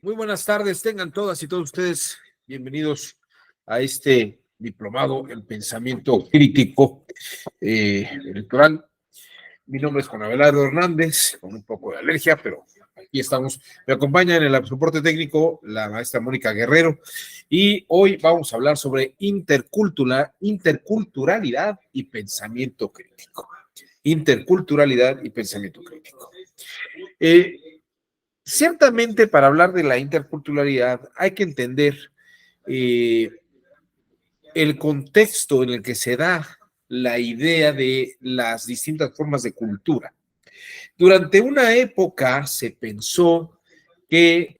Muy buenas tardes, tengan todas y todos ustedes bienvenidos a este diplomado en pensamiento crítico electoral. Mi nombre es Juan Abelardo Hernández, con un poco de alergia, pero aquí estamos. Me acompaña en el soporte técnico la maestra Mónica Guerrero y hoy vamos a hablar sobre interculturalidad y pensamiento crítico. Interculturalidad y pensamiento crítico. Ciertamente, para hablar de la interculturalidad hay que entender el contexto en el que se da la idea de las distintas formas de cultura. Durante una época se pensó que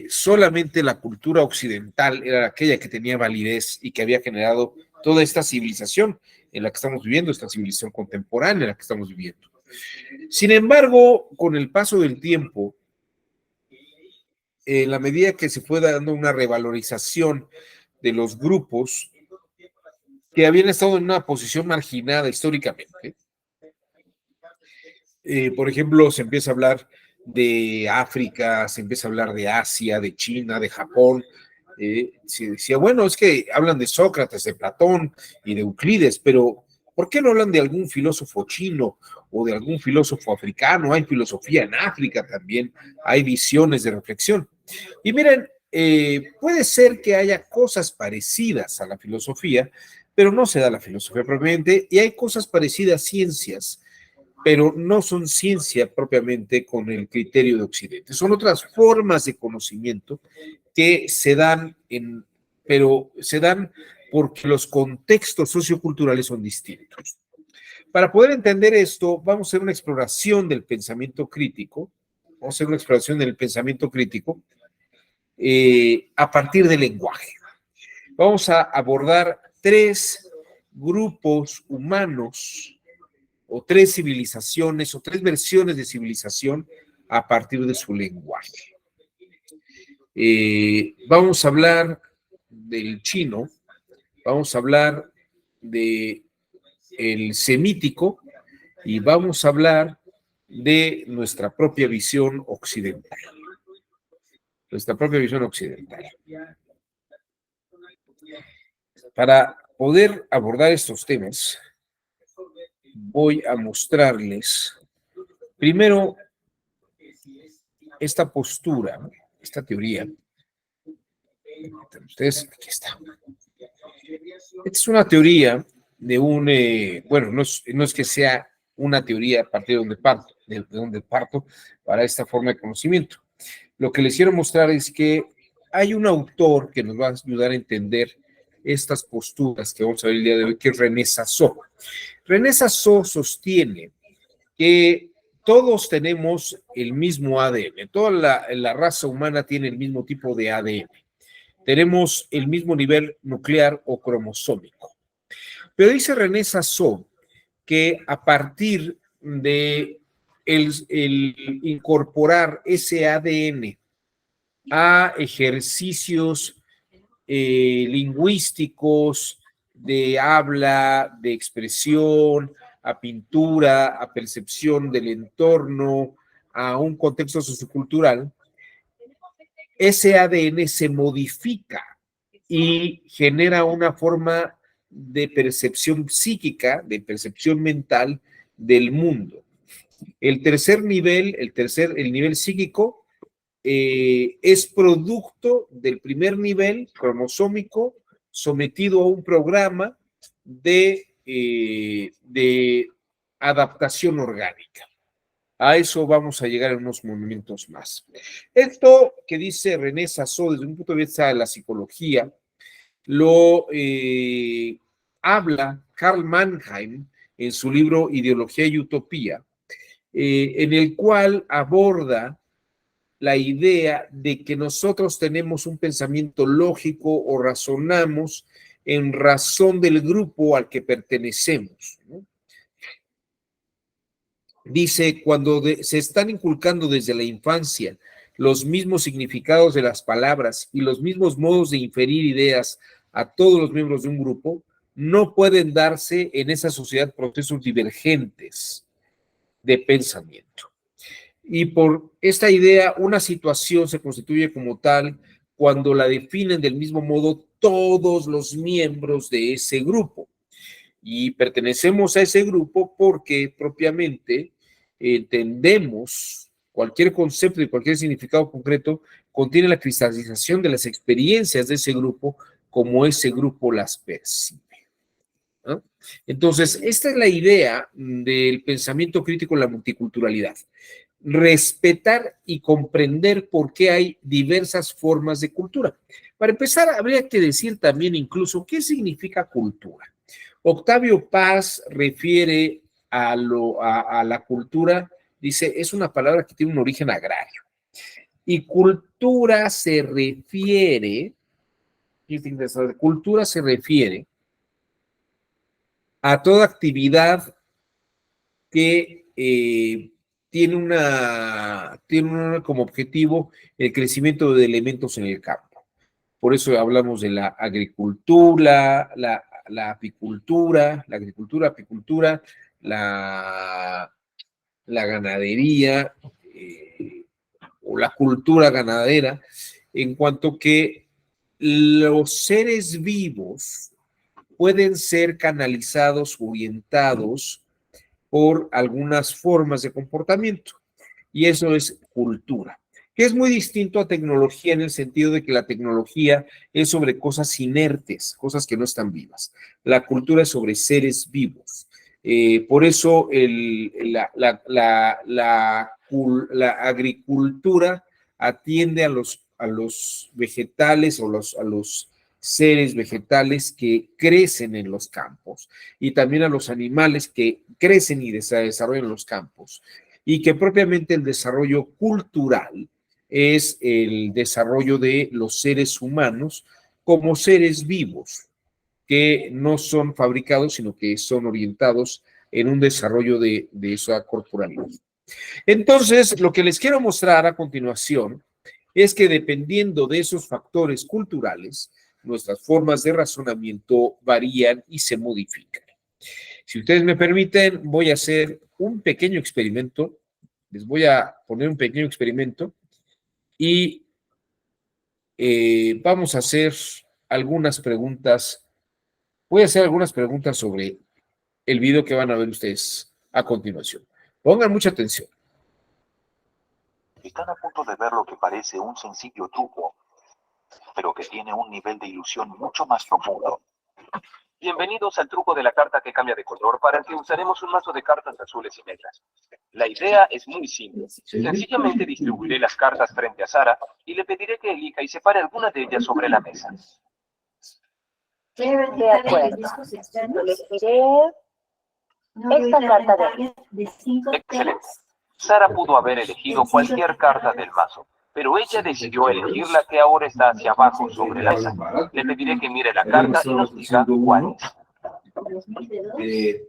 solamente la cultura occidental era aquella que tenía validez y que había generado toda esta civilización en la que estamos viviendo, esta civilización contemporánea en la que estamos viviendo. Sin embargo, con el paso del tiempo, en la medida que se fue dando una revalorización de los grupos que habían estado en una posición marginada históricamente, por ejemplo, se empieza a hablar de África, se empieza a hablar de Asia, de China, de Japón. Se decía, bueno, es que hablan de Sócrates, de Platón y de Euclides, pero ¿por qué no hablan de algún filósofo chino o de algún filósofo africano? Hay filosofía en África también, hay visiones de reflexión. Y miren, puede ser que haya cosas parecidas a la filosofía, pero no se da la filosofía propiamente, y hay cosas parecidas a ciencias, pero no son ciencia propiamente con el criterio de Occidente. Son otras formas de conocimiento que se dan pero se dan porque los contextos socioculturales son distintos. Para poder entender esto, vamos a hacer una exploración del pensamiento crítico, vamos a hacer una exploración del pensamiento crítico a partir del lenguaje. Vamos a abordar tres grupos humanos o tres civilizaciones o tres versiones de civilización a partir de su lenguaje. Vamos a hablar del chino, vamos a hablar del semítico y vamos a hablar de nuestra propia visión occidental. Nuestra propia visión occidental. Para poder abordar estos temas, voy a mostrarles primero esta postura, esta teoría. Ustedes, aquí está. Esta es una teoría de bueno, no es que sea una teoría a partir de donde parto para esta forma de conocimiento. Lo que les quiero mostrar es que hay un autor que nos va a ayudar a entender estas posturas que vamos a ver el día de hoy, que es René Sassot. René Sassot sostiene que todos tenemos el mismo ADN, toda la raza humana tiene el mismo tipo de ADN, tenemos el mismo nivel nuclear o cromosómico. Pero dice René Sassot que a partir de el incorporar ese ADN a ejercicios lingüísticos, de habla, de expresión, a pintura, a percepción del entorno, a un contexto sociocultural, ese ADN se modifica y genera una forma de percepción psíquica, de percepción mental del mundo. El tercer nivel, el nivel psíquico, es producto del primer nivel cromosómico sometido a un programa de adaptación orgánica. A eso vamos a llegar en unos momentos más. Esto que dice René Sassot desde un punto de vista de la psicología, lo habla Karl Mannheim en su libro Ideología y Utopía, en el cual aborda la idea de que nosotros tenemos un pensamiento lógico o razonamos en razón del grupo al que pertenecemos, ¿no? Dice, cuando se están inculcando desde la infancia los mismos significados de las palabras y los mismos modos de inferir ideas a todos los miembros de un grupo, no pueden darse en esa sociedad procesos divergentes de pensamiento. Y por esta idea, una situación se constituye como tal cuando la definen del mismo modo todos los miembros de ese grupo. Y pertenecemos a ese grupo porque propiamente entendemos cualquier concepto y cualquier significado concreto contiene la cristalización de las experiencias de ese grupo como ese grupo las percibe, ¿no? Entonces, esta es la idea del pensamiento crítico en la multiculturalidad. Respetar y comprender por qué hay diversas formas de cultura. Para empezar, habría que decir también incluso qué significa cultura. Octavio Paz refiere a la cultura, dice, es una palabra que tiene un origen agrario. Y cultura se refiere a toda actividad que tiene como objetivo el crecimiento de elementos en el campo. Por eso hablamos de la agricultura, la apicultura, la ganadería o la cultura ganadera, en cuanto que los seres vivos pueden ser canalizados, orientados por algunas formas de comportamiento. Y eso es cultura, que es muy distinto a tecnología en el sentido de que la tecnología es sobre cosas inertes, cosas que no están vivas. La cultura es sobre seres vivos. Por eso la agricultura atiende a los vegetales o a los seres vegetales que crecen en los campos y también a los animales que crecen y se desarrollan en los campos, y que propiamente el desarrollo cultural es el desarrollo de los seres humanos como seres vivos que no son fabricados, sino que son orientados en un desarrollo de esa corporalidad. Entonces, lo que les quiero mostrar a continuación es que dependiendo de esos factores culturales, nuestras formas de razonamiento varían y se modifican. Si ustedes me permiten, voy a hacer un pequeño experimento. Les voy a poner un pequeño experimento y vamos a hacer algunas preguntas. Voy a hacer algunas preguntas sobre el video que van a ver ustedes a continuación. Pongan mucha atención. Están a punto de ver lo que parece un sencillo truco, pero que tiene un nivel de ilusión mucho más profundo. Bienvenidos al truco de la carta que cambia de color, para el que usaremos un mazo de cartas azules y negras. La idea es muy simple. Sencillamente distribuiré las cartas frente a Sara y le pediré que elija y separe alguna de ellas sobre la mesa. De acuerdo. Elegiré esta carta de aquí. Excelente. Sara pudo haber elegido cualquier carta del mazo, pero ella decidió elegir la que ahora está hacia abajo sobre la mesa. Le pediré que mire la carta y nos diga cuál es.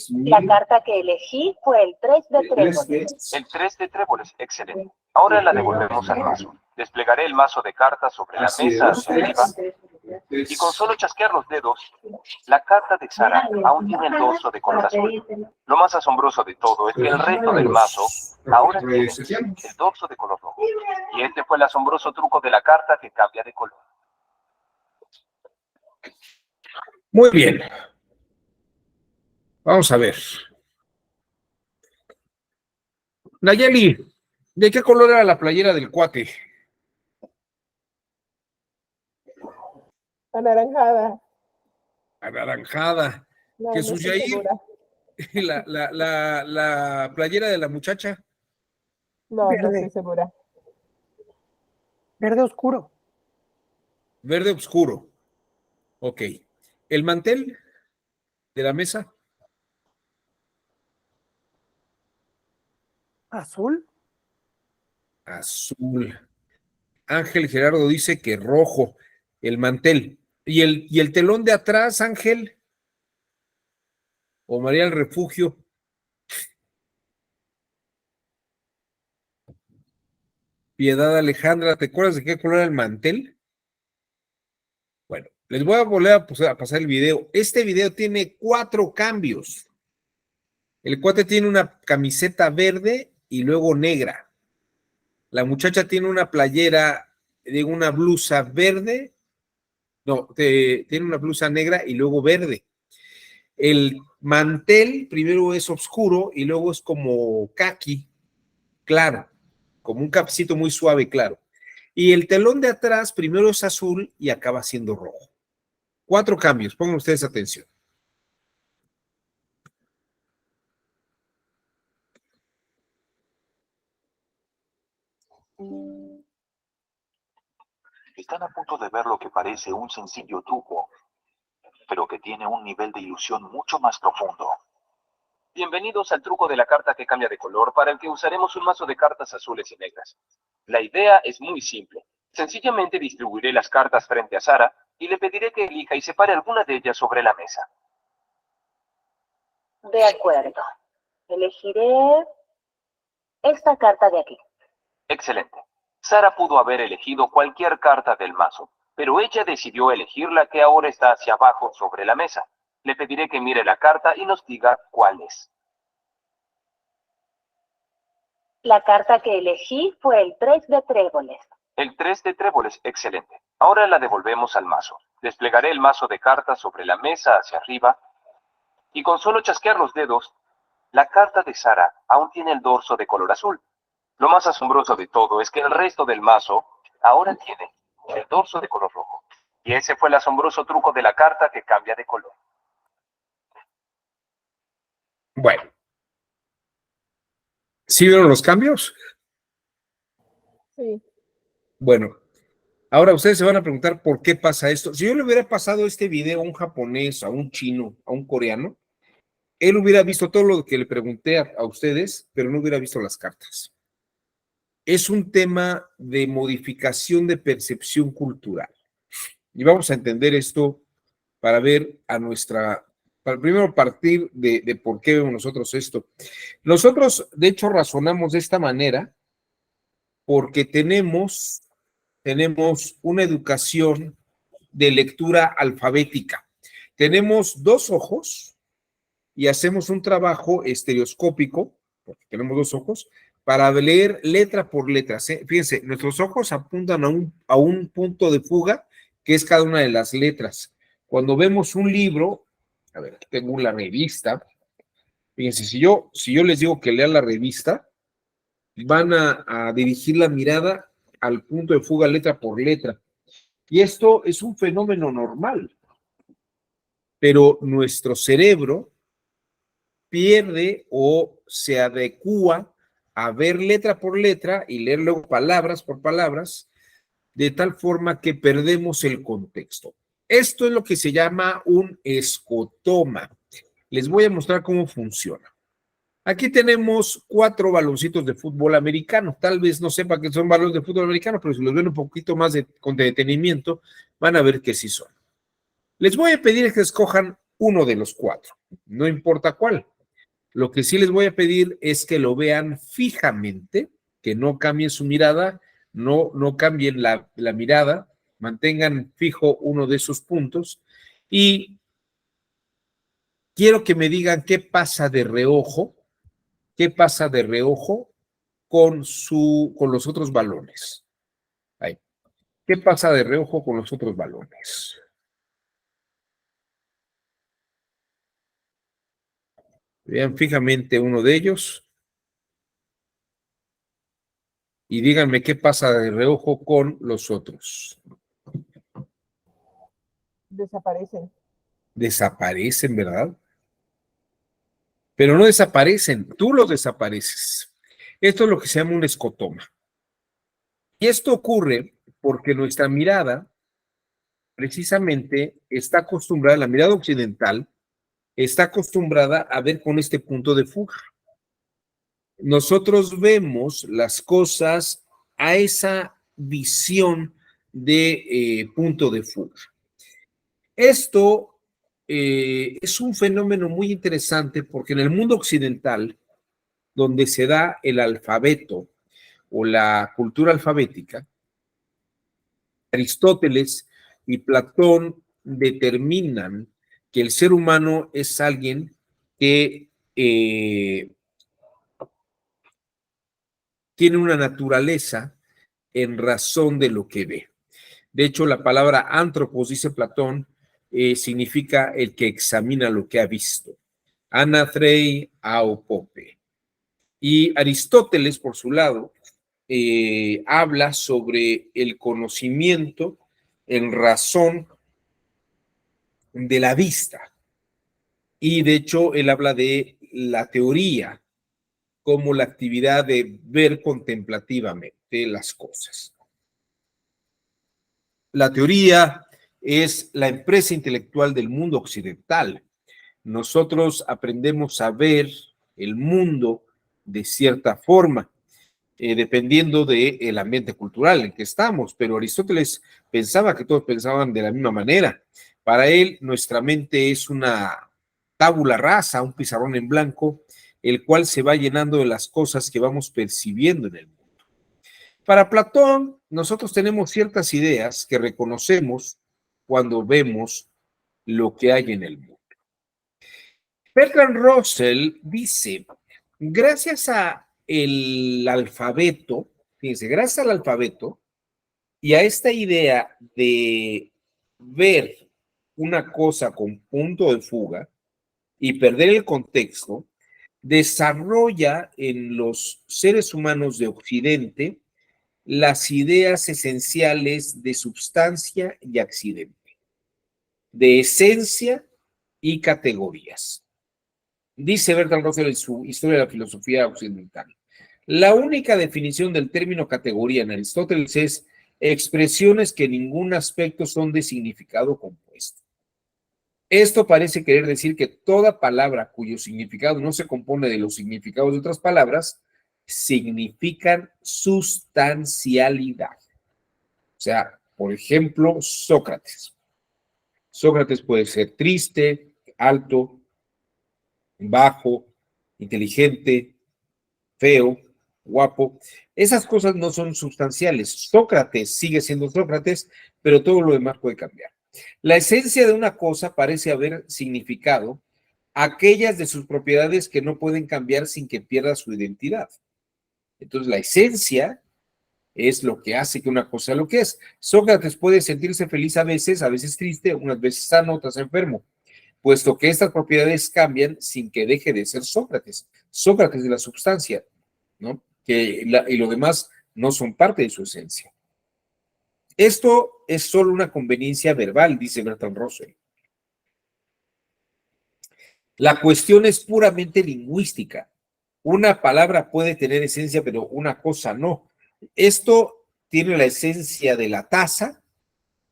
La carta que elegí fue el 3 de tréboles. El 3 de tréboles, excelente. Ahora la devolvemos al mazo. Desplegaré el mazo de cartas sobre la mesa hacia arriba y con solo chasquear los dedos, la carta de Sara aún tiene el dorso de color azul. Lo más asombroso de todo es que el resto del mazo ahora tiene el dorso de color rojo. Y este fue el asombroso truco de la carta que cambia de color. Muy bien. Vamos a ver. Nayeli, ¿de qué color era la playera del cuate? Anaranjada. Anaranjada. No, ¿Qué no sucia estoy ahí? segura. La playera de la muchacha. No, no Verde. estoy segura. Verde oscuro. Verde oscuro. Ok. ¿El mantel de la mesa? Azul. Azul. Ángel Gerardo dice que rojo. El mantel. ¿Y el telón de atrás, Ángel? ¿O María del Refugio? Piedad Alejandra, ¿te acuerdas de qué color era el mantel? Bueno, les voy a volver a pasar el video. Este video tiene 4 cambios. El cuate tiene una camiseta verde y luego negra. La muchacha tiene una playera de una blusa verde, no, tiene una blusa negra y luego verde. El mantel primero es oscuro y luego es como caqui, claro, como un capcito muy suave, claro. Y el telón de atrás primero es azul y acaba siendo rojo. 4 cambios, pongan ustedes atención. Están a punto de ver lo que parece un sencillo truco, pero que tiene un nivel de ilusión mucho más profundo. Bienvenidos al truco de la carta que cambia de color, para el que usaremos un mazo de cartas azules y negras. La idea es muy simple. Sencillamente distribuiré las cartas frente a Sara y le pediré que elija y separe alguna de ellas sobre la mesa. De acuerdo. Elegiré esta carta de aquí. Excelente. Sara pudo haber elegido cualquier carta del mazo, pero ella decidió elegir la que ahora está hacia abajo sobre la mesa. Le pediré que mire la carta y nos diga cuál es. La carta que elegí fue el 3 de tréboles. El 3 de tréboles, excelente. Ahora la devolvemos al mazo. Desplegaré el mazo de cartas sobre la mesa hacia arriba y con solo chasquear los dedos, la carta de Sara aún tiene el dorso de color azul. Lo más asombroso de todo es que el resto del mazo ahora tiene el dorso de color rojo. Y ese fue el asombroso truco de la carta que cambia de color. Bueno, ¿sí vieron los cambios? Sí. Bueno, ahora ustedes se van a preguntar por qué pasa esto. Si yo le hubiera pasado este video a un japonés, a un chino, a un coreano, él hubiera visto todo lo que le pregunté a ustedes, pero no hubiera visto las cartas. Es un tema de modificación de percepción cultural. Y vamos a entender esto para ver para primero partir de por qué vemos nosotros esto. Nosotros, de hecho, razonamos de esta manera porque tenemos una educación de lectura alfabética. Tenemos 2 ojos y hacemos un trabajo estereoscópico, porque tenemos 2 ojos, para leer letra por letra. Fíjense, nuestros ojos apuntan a un punto de fuga, que es cada una de las letras. Cuando vemos un libro, a ver, aquí tengo la revista. Fíjense, si yo les digo que lean la revista, van a dirigir la mirada al punto de fuga letra por letra. Y esto es un fenómeno normal, pero nuestro cerebro pierde o se adecúa a ver letra por letra y leer luego palabras por palabras, de tal forma que perdemos el contexto. Esto es lo que se llama un escotoma. Les voy a mostrar cómo funciona. Aquí tenemos 4 baloncitos de fútbol americano. Tal vez no sepa que son balones de fútbol americano, pero si los ven un poquito más con detenimiento, van a ver que sí son. Les voy a pedir que escojan uno de los 4, no importa cuál. Lo que sí les voy a pedir es que lo vean fijamente, que no cambien su mirada, no cambien la mirada, mantengan fijo uno de esos puntos y quiero que me digan qué pasa de reojo con los otros balones. Ahí. ¿Qué pasa de reojo con los otros balones? Vean fijamente uno de ellos y díganme qué pasa de reojo con los otros. Desaparecen. Desaparecen, ¿verdad? Pero no desaparecen, tú los desapareces. Esto es lo que se llama un escotoma. Y esto ocurre porque nuestra mirada precisamente está acostumbrada, la mirada occidental, está acostumbrada a ver con este punto de fuga. Nosotros vemos las cosas a esa visión de punto de fuga. Esto es un fenómeno muy interesante porque en el mundo occidental, donde se da el alfabeto o la cultura alfabética, Aristóteles y Platón determinan que el ser humano es alguien que tiene una naturaleza en razón de lo que ve. De hecho, la palabra antropos, dice Platón, significa el que examina lo que ha visto. Anathrei aopope. Y Aristóteles, por su lado, habla sobre el conocimiento en razón de la vista. Y de hecho, él habla de la teoría como la actividad de ver contemplativamente las cosas. La teoría es la empresa intelectual del mundo occidental. Nosotros aprendemos a ver el mundo de cierta forma, dependiendo del ambiente cultural en que estamos, pero Aristóteles pensaba que todos pensaban de la misma manera. Para él, nuestra mente es una tabula rasa, un pizarrón en blanco, el cual se va llenando de las cosas que vamos percibiendo en el mundo. Para Platón, nosotros tenemos ciertas ideas que reconocemos cuando vemos lo que hay en el mundo. Bertrand Russell dice, gracias a el alfabeto, fíjense, gracias al alfabeto y a esta idea de ver una cosa con punto de fuga y perder el contexto, desarrolla en los seres humanos de Occidente las ideas esenciales de substancia y accidente, de esencia y categorías. Dice Bertrand Russell en su Historia de la Filosofía Occidental. La única definición del término categoría en Aristóteles es expresiones que en ningún aspecto son de significado compuesto. Esto parece querer decir que toda palabra cuyo significado no se compone de los significados de otras palabras significan sustancialidad. O sea, por ejemplo, Sócrates. Sócrates puede ser triste, alto, bajo, inteligente, feo, guapo. Esas cosas no son sustanciales. Sócrates sigue siendo Sócrates, pero todo lo demás puede cambiar. La esencia de una cosa parece haber significado aquellas de sus propiedades que no pueden cambiar sin que pierda su identidad. Entonces, la esencia es lo que hace que una cosa sea lo que es. Sócrates puede sentirse feliz a veces triste, unas veces sano, otras enfermo, puesto que estas propiedades cambian sin que deje de ser Sócrates. Sócrates es la substancia, ¿no? Y lo demás no son parte de su esencia. Esto es solo una conveniencia verbal, dice Bertrand Russell. La cuestión es puramente lingüística. Una palabra puede tener esencia, pero una cosa no. Esto tiene la esencia de la taza,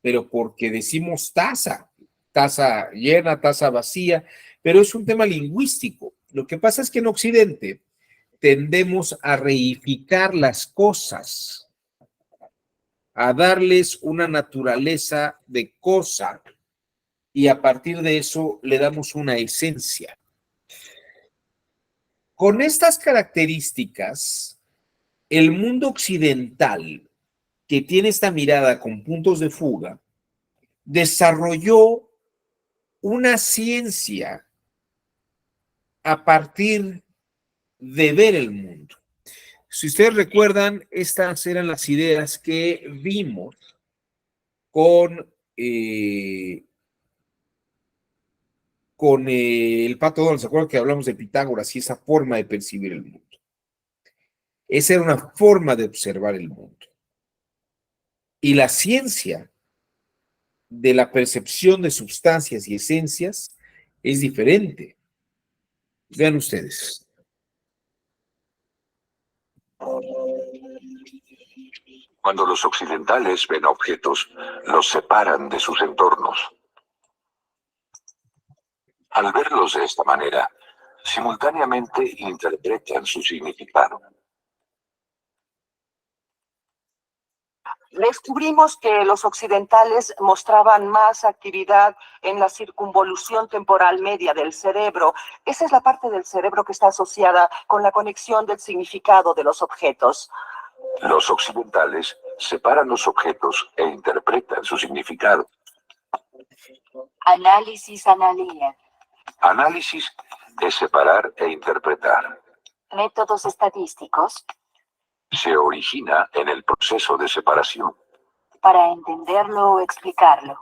pero porque decimos taza, taza llena, taza vacía, pero es un tema lingüístico. Lo que pasa es que en Occidente tendemos a reificar las cosas, a darles una naturaleza de cosa y a partir de eso le damos una esencia. Con estas características, el mundo occidental, que tiene esta mirada con puntos de fuga, desarrolló una ciencia a partir de ver el mundo. Si ustedes recuerdan, estas eran las ideas que vimos con el Pato Donald. ¿Se acuerdan que hablamos de Pitágoras y esa forma de percibir el mundo? Esa era una forma de observar el mundo. Y la ciencia de la percepción de sustancias y esencias es diferente. Vean ustedes. Cuando los occidentales ven objetos, los separan de sus entornos. Al verlos de esta manera, simultáneamente interpretan su significado. Descubrimos que los occidentales mostraban más actividad en la circunvolución temporal media del cerebro. Esa es la parte del cerebro que está asociada con la conexión del significado de los objetos. Los occidentales separan los objetos e interpretan su significado. Análisis, analía. Análisis es separar e interpretar. Métodos estadísticos. se origina en el proceso de separación. Para entenderlo o explicarlo.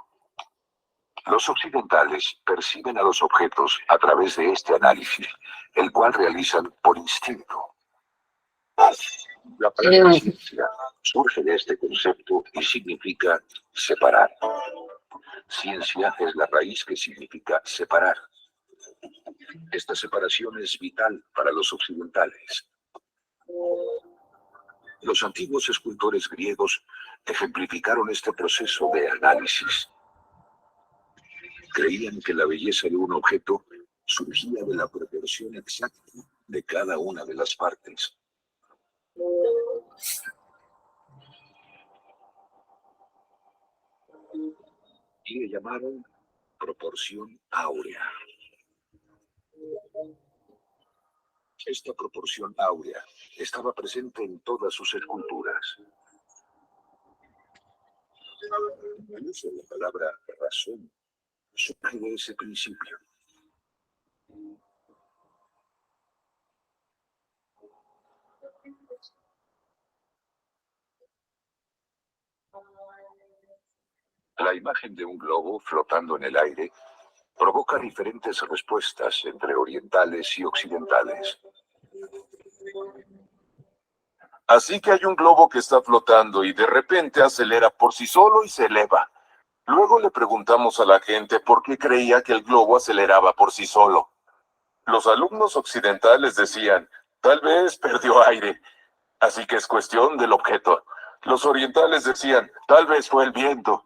Los occidentales perciben a los objetos a través de este análisis, el cual realizan por instinto. La palabra ciencia surge de este concepto y significa separar. Ciencia es la raíz que significa separar. Esta separación es vital para los occidentales. Los antiguos escultores griegos ejemplificaron este proceso de análisis. Creían que la belleza de un objeto surgía de la proporción exacta de cada una de las partes. Y le llamaron proporción áurea. Esta proporción áurea estaba presente en todas sus esculturas. El uso de la palabra razón surge de ese principio. La imagen de un globo flotando en el aire provoca diferentes respuestas entre orientales y occidentales. Así que hay un globo que está flotando y de repente acelera por sí solo y se eleva. Luego le preguntamos a la gente por qué creía que el globo aceleraba por sí solo. Los alumnos occidentales decían, tal vez perdió aire, así que es cuestión del objeto. Los orientales decían, tal vez fue el viento.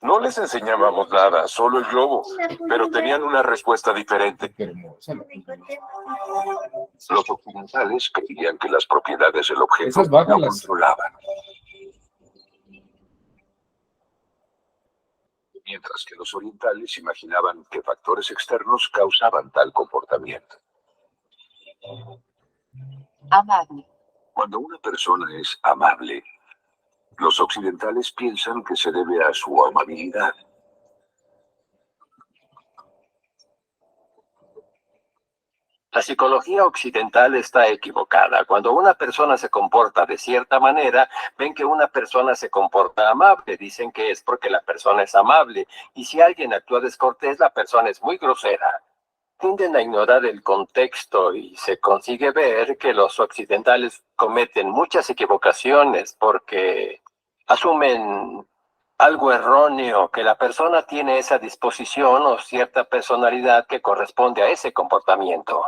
No les enseñábamos nada, solo el globo, pero tenían una respuesta diferente. Los occidentales creían que las propiedades del objeto lo controlaban. Mientras que los orientales imaginaban que factores externos causaban tal comportamiento. Amable. Cuando una persona es amable, los occidentales piensan que se debe a su amabilidad. La psicología occidental está equivocada. Cuando una persona se comporta de cierta manera, ven que una persona se comporta amable. Dicen que es porque la persona es amable. Y si alguien actúa descortés, la persona es muy grosera. Tienden a ignorar el contexto y se consigue ver que los occidentales cometen muchas equivocaciones porque asumen algo erróneo, que la persona tiene esa disposición o cierta personalidad que corresponde a ese comportamiento.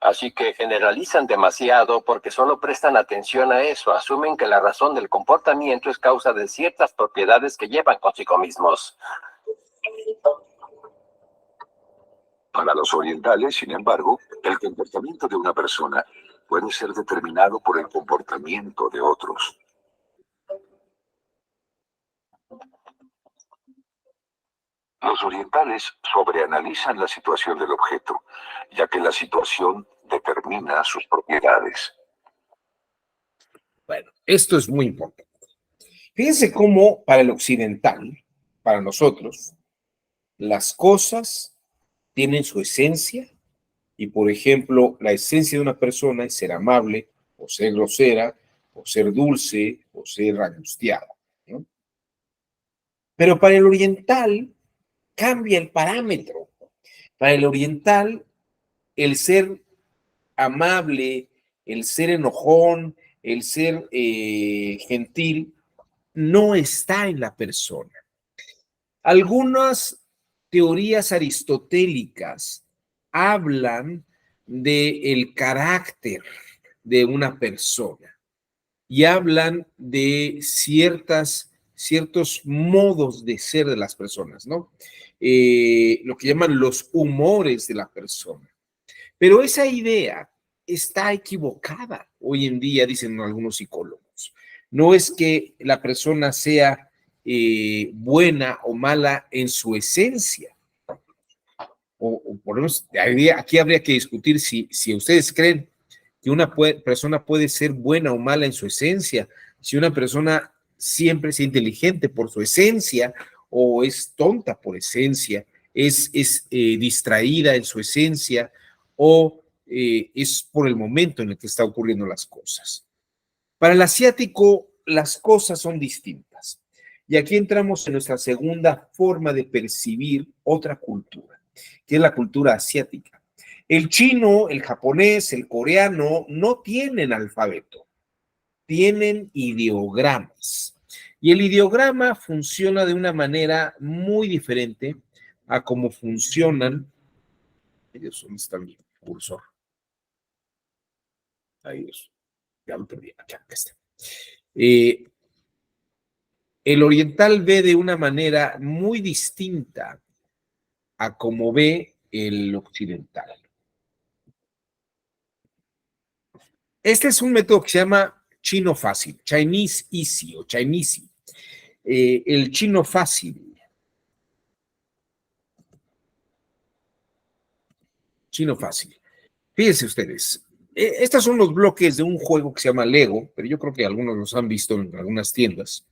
Así que generalizan demasiado porque solo prestan atención a eso, asumen que la razón del comportamiento es causa de ciertas propiedades que llevan consigo mismos. Para los orientales, sin embargo, el comportamiento de una persona puede ser determinado por el comportamiento de otros. Los orientales sobreanalizan la situación del objeto, ya que la situación determina sus propiedades. Bueno, esto es muy importante. Fíjense cómo para el occidental, para nosotros, las cosas tienen su esencia y, por ejemplo, la esencia de una persona es ser amable o ser grosera o ser dulce o ser angustiada, ¿no? Pero para el oriental cambia el parámetro. Para el oriental, el ser amable, el ser enojón, el ser gentil, no está en la persona. Algunas teorías aristotélicas hablan del carácter de una persona y hablan de ciertos modos de ser de las personas, ¿no? Lo que llaman los humores de la persona. Pero esa idea está equivocada hoy en día, dicen algunos psicólogos. No es que la persona sea buena o mala en su esencia. O por lo menos aquí habría que discutir si ustedes creen que una persona puede ser buena o mala en su esencia, si una persona siempre es inteligente por su esencia o es tonta por esencia, es distraída en su esencia o es por el momento en el que está ocurriendo las cosas. Para el asiático, las cosas son distintas. Y aquí entramos en nuestra segunda forma de percibir otra cultura, que es la cultura asiática. El chino, el japonés, el coreano no tienen alfabeto, tienen ideogramas. Y el ideograma funciona de una manera muy diferente a cómo funcionan. Ellos, ¿dónde está mi cursor? Ahí es. Ya lo perdí. Acá está. El oriental ve de una manera muy distinta a como ve el occidental. Este es un método que se llama chino fácil, Chinese easy o Chinese. El chino fácil. Chino fácil. Fíjense ustedes, estos son los bloques de un juego que se llama Lego, pero yo creo que algunos los han visto en algunas tiendas.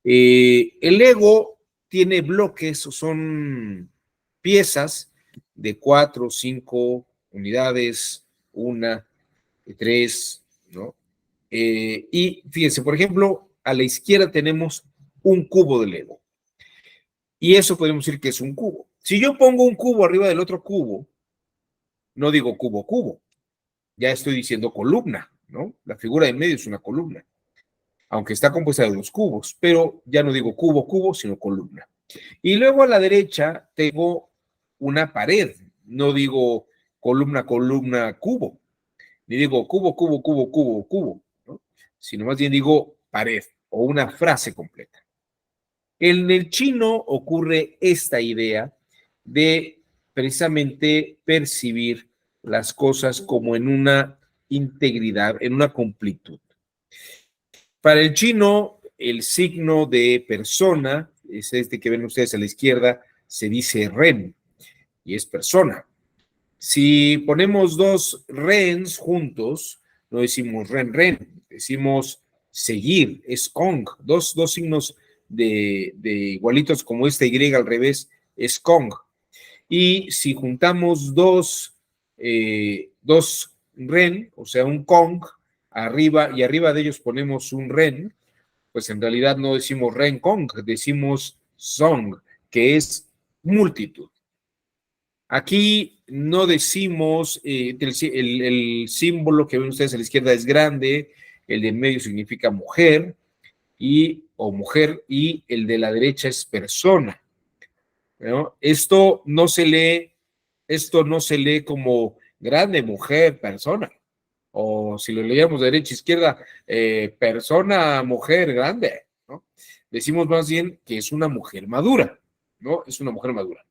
El Lego tiene bloques, o son piezas de 4, 5 unidades, 1, 3, ¿no? Y fíjense, por ejemplo, a la izquierda tenemos un cubo de Lego. Y eso podemos decir que es un cubo. Si yo pongo un cubo arriba del otro cubo, no digo cubo, cubo. Ya estoy diciendo columna, ¿no? La figura en medio es una columna, aunque está compuesta de dos cubos, pero ya no digo cubo, cubo, sino columna. Y luego a la derecha tengo una pared, no digo columna, columna, cubo, ni digo cubo, cubo, cubo, cubo, cubo, ¿no? Sino más bien digo pared o una frase completa. En el chino ocurre esta idea de precisamente percibir las cosas como en una integridad, en una completud. Para el chino, el signo de persona, es este que ven ustedes a la izquierda, se dice ren, y es persona. Si ponemos dos rens juntos, no decimos ren, decimos seguir, es kong, dos signos de igualitos como esta Y al revés, es kong. Y si juntamos dos ren, o sea, un kong, arriba, y arriba de ellos ponemos un ren, pues en realidad no decimos ren kong, decimos song, que es multitud. Aquí no decimos, el símbolo que ven ustedes a la izquierda es grande, el de en medio significa mujer, o mujer, y el de la derecha es persona, ¿no? Esto no se lee como grande, mujer, persona. O si lo leíamos de derecha a izquierda, persona, mujer, grande, ¿no? Decimos más bien que es una mujer madura, ¿no? Es una mujer madura.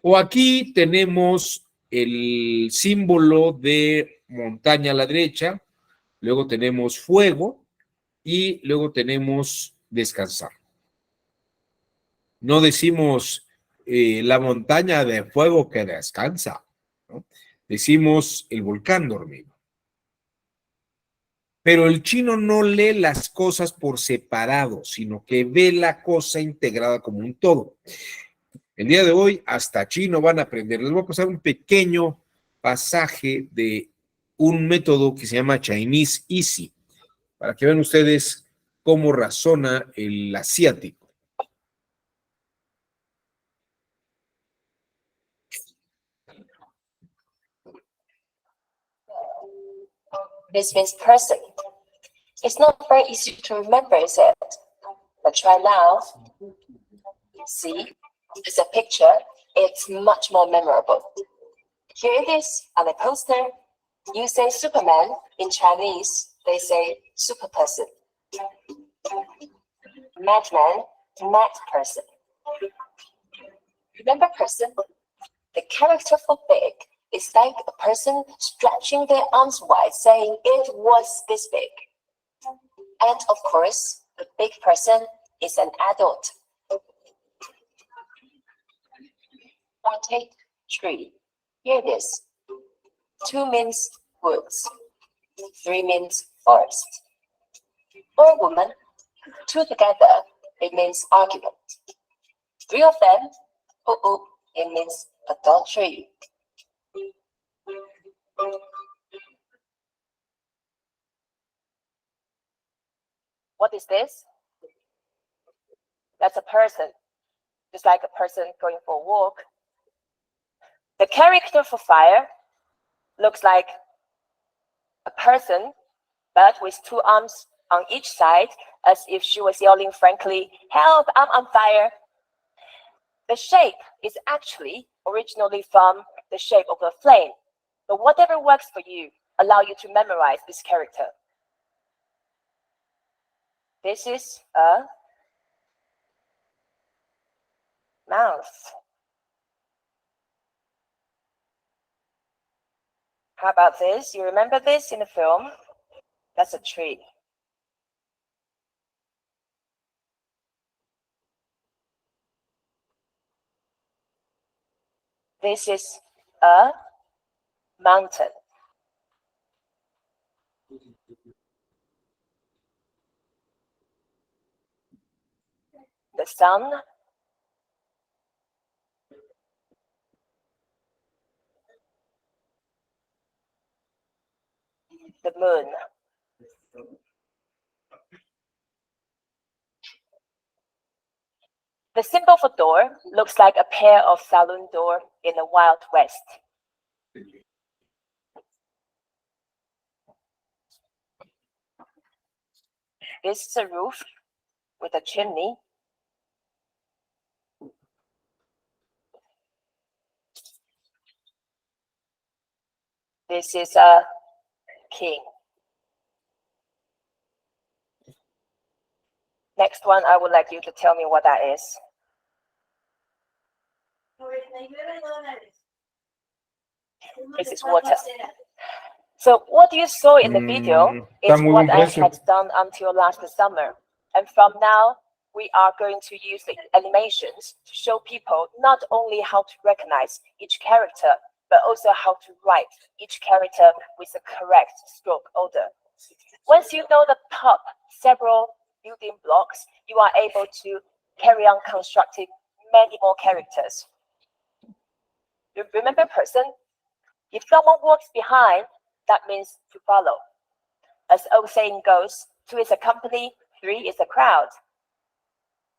O aquí tenemos el símbolo de montaña a la derecha, luego tenemos fuego y luego tenemos descansar. No decimos la montaña de fuego que descansa, ¿no? Decimos el volcán dormido. Pero el chino no lee las cosas por separado, sino que ve la cosa integrada como un todo. El día de hoy hasta chino van a aprender. Les voy a pasar un pequeño pasaje de un método que se llama Chinese Easy, para que vean ustedes cómo razona el asiático. This means person. It's not very easy to remember, is it? But try now. See, it's a picture. It's much more memorable. Here it is on a poster. You say Superman. In Chinese, they say super person. Madman, mad person. Remember person? The character for big is like a person stretching their arms wide, saying it was this big. And of course, the big person is an adult. Or take tree. Here it is. 2 means woods. 3 means forest. Or woman. 2 together, it means argument. 3 of them, it means adultery. What is this? That's a person, just like a person going for a walk. The character for fire looks like a person, but with two arms on each side, as if she was yelling frankly, "Help, I'm on fire." The shape is actually originally from the shape of a flame, but whatever works for you, allow you to memorize this character. This is a mouth. How about this? You remember this in the film? That's a tree. This is a mountain. The sun. The moon. The symbol for door looks like a pair of saloon door in the Wild West. This is a roof with a chimney. This is a king. Next one, I would like you to tell me what that is. This is water. So what you saw in the video is what I had done until last summer. And from now, we are going to use the animations to show people not only how to recognize each character, but also how to write each character with the correct stroke order. Once you know the top several building blocks, you are able to carry on constructing many more characters. You remember person? If someone walks behind, that means to follow. As old saying goes, 2 is a company, 3 is a crowd.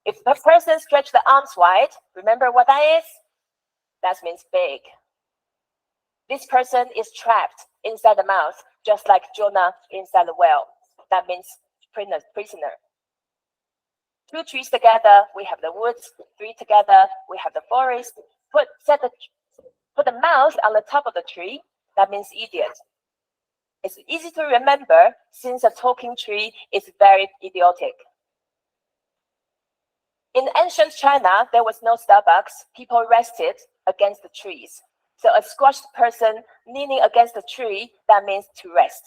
If a person stretches the arms wide, remember what that is? That means big. This person is trapped inside the mouth, just like Jonah inside the whale. That means prisoner. 2 trees together, we have the woods. 3 together, we have the forest. Put the mouth on the top of the tree, that means idiot. It's easy to remember since a talking tree is very idiotic. In ancient China, there was no Starbucks. People rested against the trees. So a squashed person leaning against the tree, that means to rest.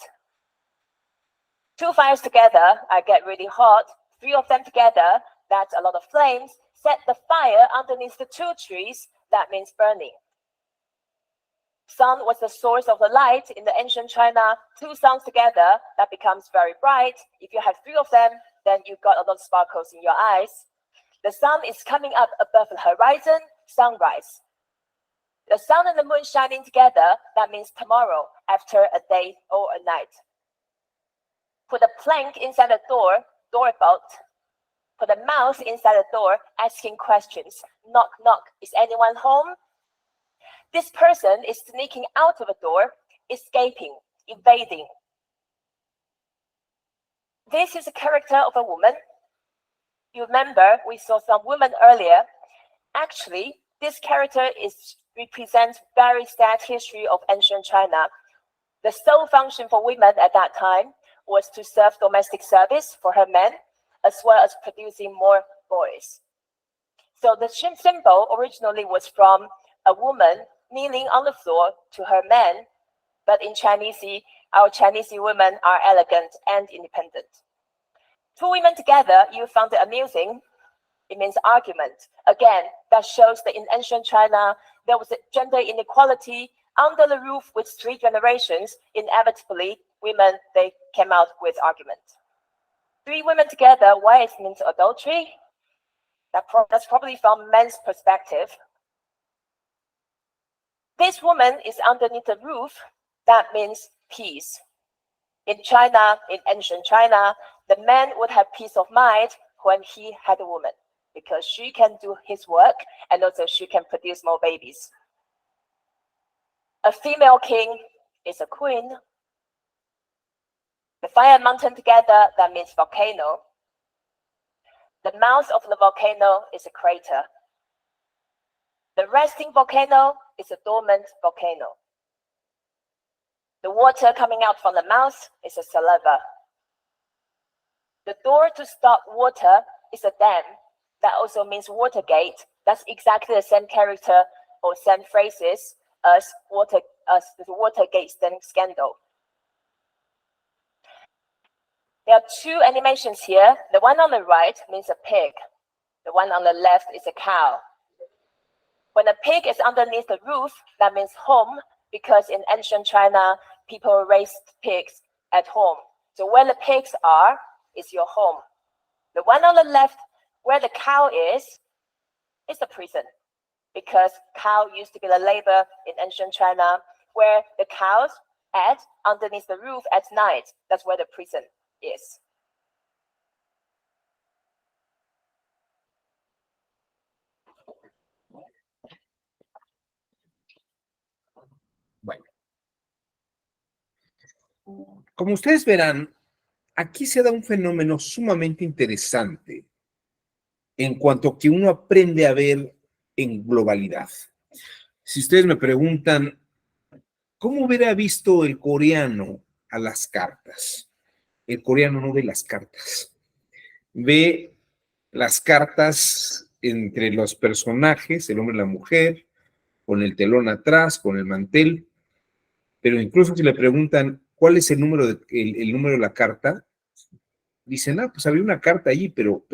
2 fires together, I get really hot. 3 of them together, that's a lot of flames. Set the fire underneath the 2 trees, that means burning. Sun was the source of the light in the ancient China. 2 suns together, that becomes very bright. If you have 3 of them, then you've got a lot of sparkles in your eyes. The sun is coming up above the horizon, sunrise. The sun and the moon shining together, that means tomorrow, after a day or a night. Put a plank inside the doorbolt. Put a mouse inside the door, asking questions. Knock, knock, is anyone home? This person is sneaking out of the door, escaping, evading. This is a character of a woman. You remember we saw some women earlier. Actually, this character represents very sad history of ancient China. The sole function for women at that time was to serve domestic service for her men, as well as producing more boys. So the symbol originally was from a woman kneeling on the floor to her men, but in Chinese, our Chinese women are elegant and independent. 2 women together, you found it amusing. It means argument. Again, that shows that in ancient China, there was a gender inequality. Under the roof with 3 generations, inevitably, women, they came out with argument. 3 women together, why it means adultery? That's probably from men's perspective. This woman is underneath the roof. That means peace. In China, in ancient China, the man would have peace of mind when he had a woman, because she can do his work and also she can produce more babies. A female king is a queen. The fire and mountain together, that means volcano. The mouth of the volcano is a crater. The resting volcano is a dormant volcano. The water coming out from the mouth is a saliva. The door to stop water is a dam. That also means water gate. That's exactly the same character or same phrases as the Watergate scandal. There are two animations here. The one on the right means a pig. The one on the left is a cow. When a pig is underneath the roof, that means home, because in ancient China, people raised pigs at home. So where the pigs are is your home. The one on the left, where the cow is the prison, because cow used to be the labor in ancient China, where the cows at underneath the roof at night. That's where the prison is. Bueno, como ustedes verán, aquí se da un fenómeno sumamente interesante en cuanto a que uno aprende a ver en globalidad. Si ustedes me preguntan, ¿cómo hubiera visto el coreano a las cartas? El coreano no ve las cartas. Ve las cartas entre los personajes, el hombre y la mujer, con el telón atrás, con el mantel, pero incluso si le preguntan cuál es el número de la carta, dicen, pues había una carta allí, pero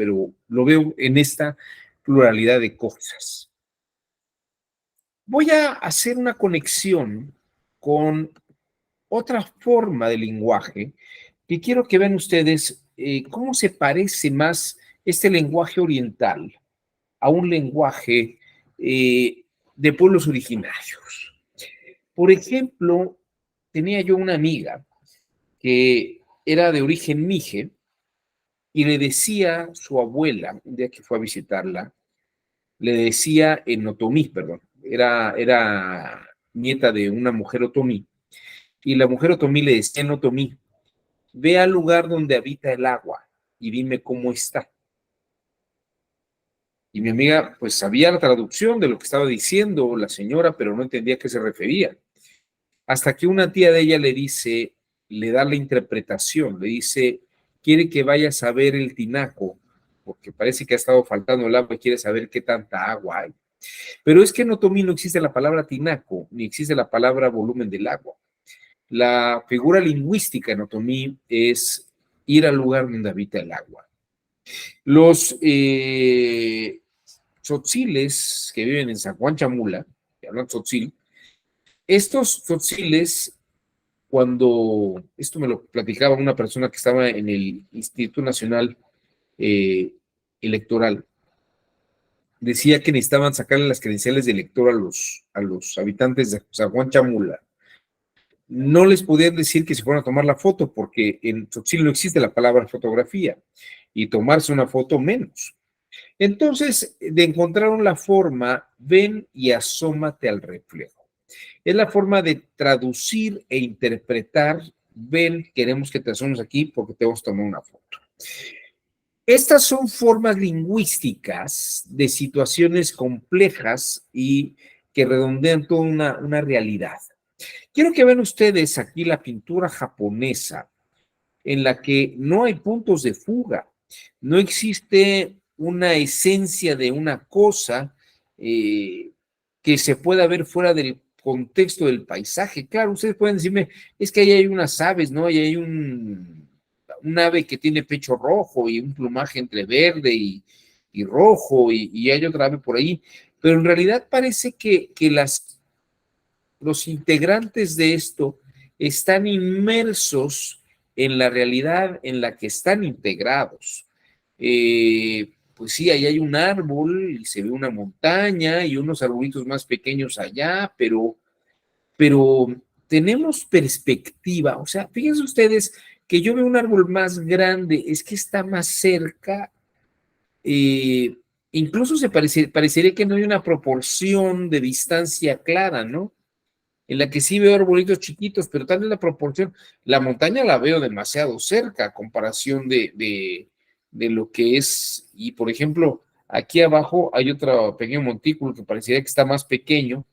lo veo en esta pluralidad de cosas. Voy a hacer una conexión con otra forma de lenguaje que quiero que vean ustedes cómo se parece más este lenguaje oriental a un lenguaje de pueblos originarios. Por ejemplo, tenía yo una amiga que era de origen mije y le decía su abuela, un día que fue a visitarla, le decía en otomí, perdón, era nieta de una mujer otomí, y la mujer otomí le decía en otomí, ve al lugar donde habita el agua y dime cómo está. Y mi amiga pues sabía la traducción de lo que estaba diciendo la señora, pero no entendía a qué se refería. Hasta que una tía de ella le dice, le da la interpretación, le dice, quiere que vayas a ver el tinaco, porque parece que ha estado faltando el agua y quiere saber qué tanta agua hay. Pero es que en otomí no existe la palabra tinaco, ni existe la palabra volumen del agua. La figura lingüística en otomí es ir al lugar donde habita el agua. Los tzotziles que viven en San Juan Chamula, que hablan tzotzil, estos tzotziles, cuando, esto me lo platicaba una persona que estaba en el Instituto Nacional Electoral, decía que necesitaban sacarle las credenciales de elector a los habitantes de San Juan Chamula. No les podían decir que se fueran a tomar la foto, porque en tzotzil no existe la palabra fotografía, y tomarse una foto menos. Entonces, encontraron la forma, ven y asómate al reflejo. Es la forma de traducir e interpretar, ven, queremos que te asomes aquí porque te vamos a tomar una foto. Estas son formas lingüísticas de situaciones complejas y que redondean toda una realidad. Quiero que vean ustedes aquí la pintura japonesa, en la que no hay puntos de fuga, no existe una esencia de una cosa que se pueda ver fuera del contexto del paisaje. Claro, ustedes pueden decirme, es que ahí hay unas aves, ¿no? Ahí hay un ave que tiene pecho rojo y un plumaje entre verde y rojo y hay otra ave por ahí, pero en realidad parece que los integrantes de esto están inmersos en la realidad en la que están integrados. Pues sí, ahí hay un árbol y se ve una montaña y unos arbolitos más pequeños allá, pero tenemos perspectiva. O sea, fíjense ustedes que yo veo un árbol más grande, es que está más cerca. Incluso parecería que no hay una proporción de distancia clara, ¿no? En la que sí veo arbolitos chiquitos, pero tal vez la proporción, la montaña la veo demasiado cerca a comparación de lo que es, y por ejemplo, aquí abajo hay otro pequeño montículo que parecería que está más pequeño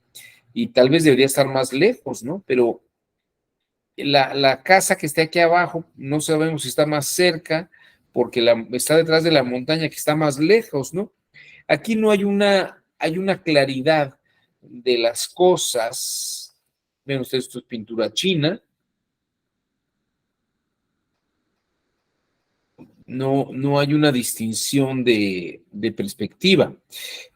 y tal vez debería estar más lejos, ¿no? Pero la casa que está aquí abajo, no sabemos si está más cerca porque está detrás de la montaña que está más lejos, ¿no? Aquí no hay una claridad de las cosas. Ven ustedes, esto es pintura china. No hay una distinción de perspectiva.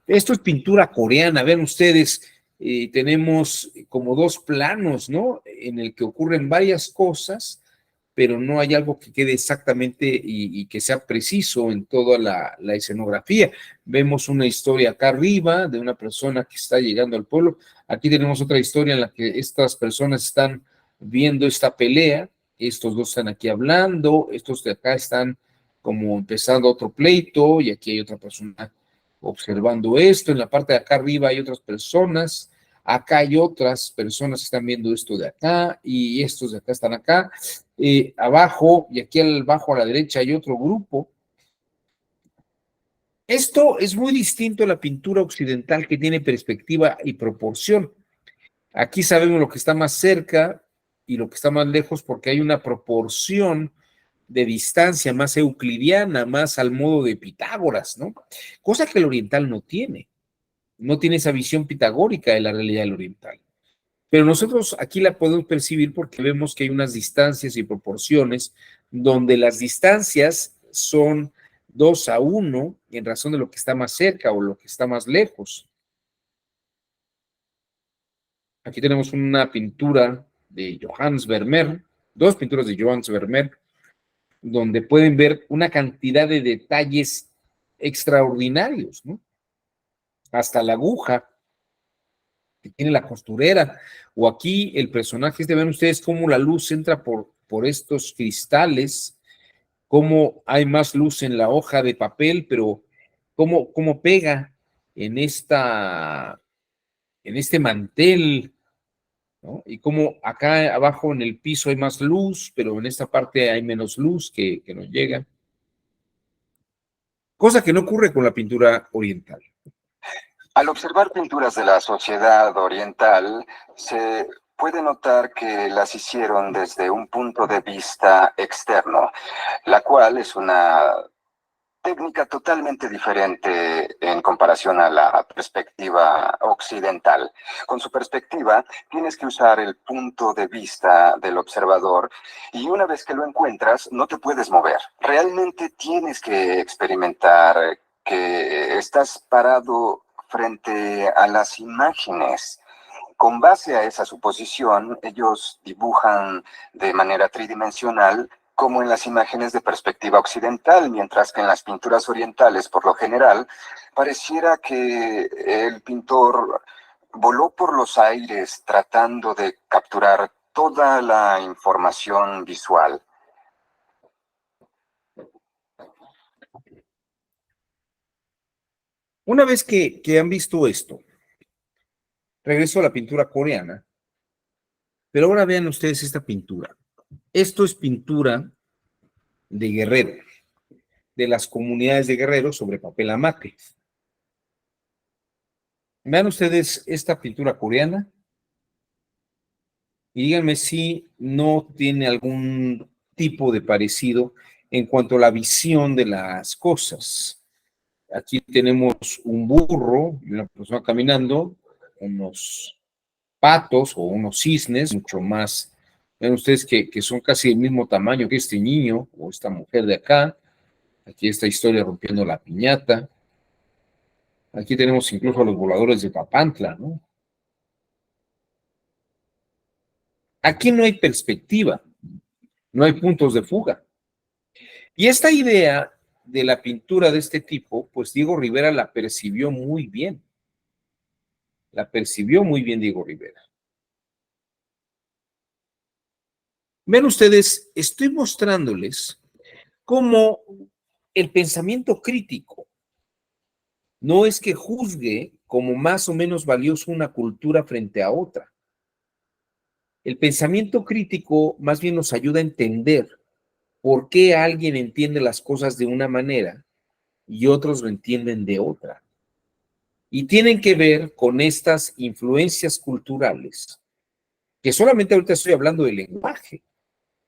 Esto es pintura coreana. Vean ustedes, tenemos como dos planos, ¿no? En el que ocurren varias cosas, pero no hay algo que quede exactamente y que sea preciso en toda la escenografía. Vemos una historia acá arriba de una persona que está llegando al pueblo. Aquí tenemos otra historia en la que estas personas están viendo esta pelea. Estos dos están aquí hablando, estos de acá están como empezando otro pleito y aquí hay otra persona observando esto. En la parte de acá arriba hay otras personas. Acá hay otras personas que están viendo esto de acá y estos de acá están acá. Abajo y aquí abajo a la derecha hay otro grupo. Esto es muy distinto a la pintura occidental que tiene perspectiva y proporción. Aquí sabemos lo que está más cerca y lo que está más lejos porque hay una proporción de distancia más euclidiana, más al modo de Pitágoras, ¿no? Cosa que el oriental no tiene. No tiene esa visión pitagórica de la realidad del oriental. Pero nosotros aquí la podemos percibir porque vemos que hay unas distancias y proporciones donde las distancias son 2:1 en razón de lo que está más cerca o lo que está más lejos. Aquí tenemos una pintura de Johannes Vermeer, dos pinturas de Johannes Vermeer, donde pueden ver una cantidad de detalles extraordinarios, ¿no? Hasta la aguja que tiene la costurera, o aquí el personaje, ven ustedes cómo la luz entra por estos cristales, cómo hay más luz en la hoja de papel, pero cómo pega en este mantel, ¿no? Y cómo acá abajo en el piso hay más luz, pero en esta parte hay menos luz que nos llega. Cosa que no ocurre con la pintura oriental. Al observar pinturas de la sociedad oriental, se puede notar que las hicieron desde un punto de vista externo, la cual es una técnica totalmente diferente en comparación a la perspectiva occidental. Con su perspectiva, tienes que usar el punto de vista del observador y una vez que lo encuentras, no te puedes mover. Realmente tienes que experimentar que estás parado frente a las imágenes. Con base a esa suposición, ellos dibujan de manera tridimensional como en las imágenes de perspectiva occidental, mientras que en las pinturas orientales, por lo general, pareciera que el pintor voló por los aires tratando de capturar toda la información visual. Una vez que han visto esto, regreso a la pintura coreana, pero ahora vean ustedes esta pintura. Esto es pintura de Guerrero, de las comunidades de Guerrero sobre papel amate. Vean ustedes esta pintura coreana y díganme si no tiene algún tipo de parecido en cuanto a la visión de las cosas. Aquí tenemos un burro y una persona caminando, unos patos o unos cisnes, mucho más. Ven ustedes que son casi del mismo tamaño que este niño o esta mujer de acá. Aquí esta historia rompiendo la piñata. Aquí tenemos incluso a los voladores de Papantla, ¿no? Aquí no hay perspectiva, no hay puntos de fuga. Y esta idea de la pintura de este tipo, pues Diego Rivera la percibió muy bien. La percibió muy bien Diego Rivera. Vean ustedes, estoy mostrándoles cómo el pensamiento crítico no es que juzgue como más o menos valioso una cultura frente a otra. El pensamiento crítico más bien nos ayuda a entender por qué alguien entiende las cosas de una manera y otros lo entienden de otra. Y tienen que ver con estas influencias culturales, que solamente ahorita estoy hablando del lenguaje.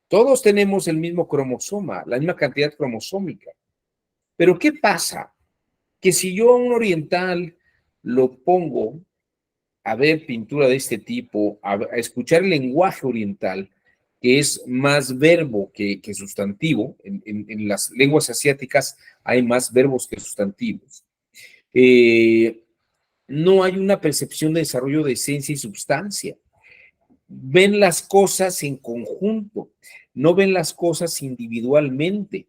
Todos tenemos el mismo cromosoma, la misma cantidad cromosómica. Pero ¿qué pasa? Que si yo a un oriental lo pongo a ver pintura de este tipo, a escuchar el lenguaje oriental, que es más verbo que sustantivo, en las lenguas asiáticas hay más verbos que sustantivos. No hay una percepción de desarrollo de esencia y substancia. Ven las cosas en conjunto, no ven las cosas individualmente.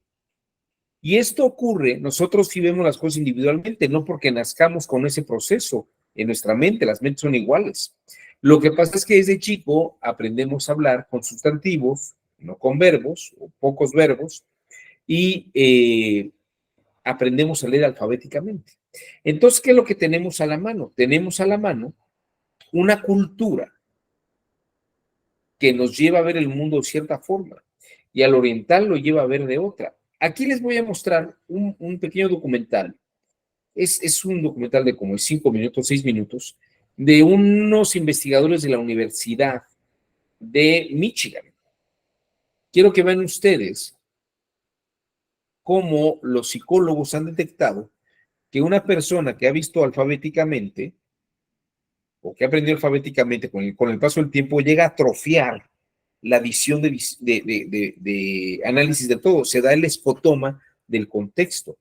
Y esto ocurre, nosotros sí vemos las cosas individualmente, no porque nazcamos con ese proceso en nuestra mente, las mentes son iguales. Lo que pasa es que desde chico aprendemos a hablar con sustantivos, no con verbos o pocos verbos, y aprendemos a leer alfabéticamente. Entonces, ¿qué es lo que tenemos a la mano? Tenemos a la mano una cultura que nos lleva a ver el mundo de cierta forma y al oriental lo lleva a ver de otra. Aquí les voy a mostrar un pequeño documental. Es un documental de como 5 minutos, 6 minutos, de unos investigadores de la Universidad de Michigan. Quiero que vean ustedes cómo los psicólogos han detectado que una persona que ha visto alfabéticamente o que ha aprendido alfabéticamente con el paso del tiempo llega a atrofiar la visión de análisis de todo, se da el escotoma del contexto.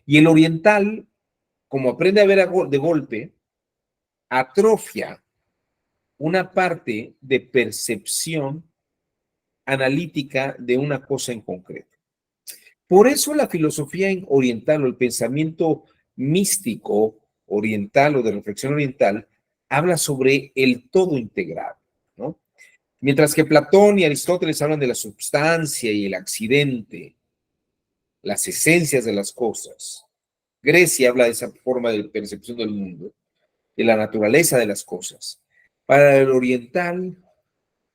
Y el oriental, como aprende a ver de golpe, atrofia una parte de percepción analítica de una cosa en concreto. Por eso la filosofía oriental o el pensamiento místico oriental o de reflexión oriental habla sobre el todo integrado, ¿no? Mientras que Platón y Aristóteles hablan de la substancia y el accidente, las esencias de las cosas, Grecia habla de esa forma de percepción del mundo, de la naturaleza de las cosas. Para el oriental,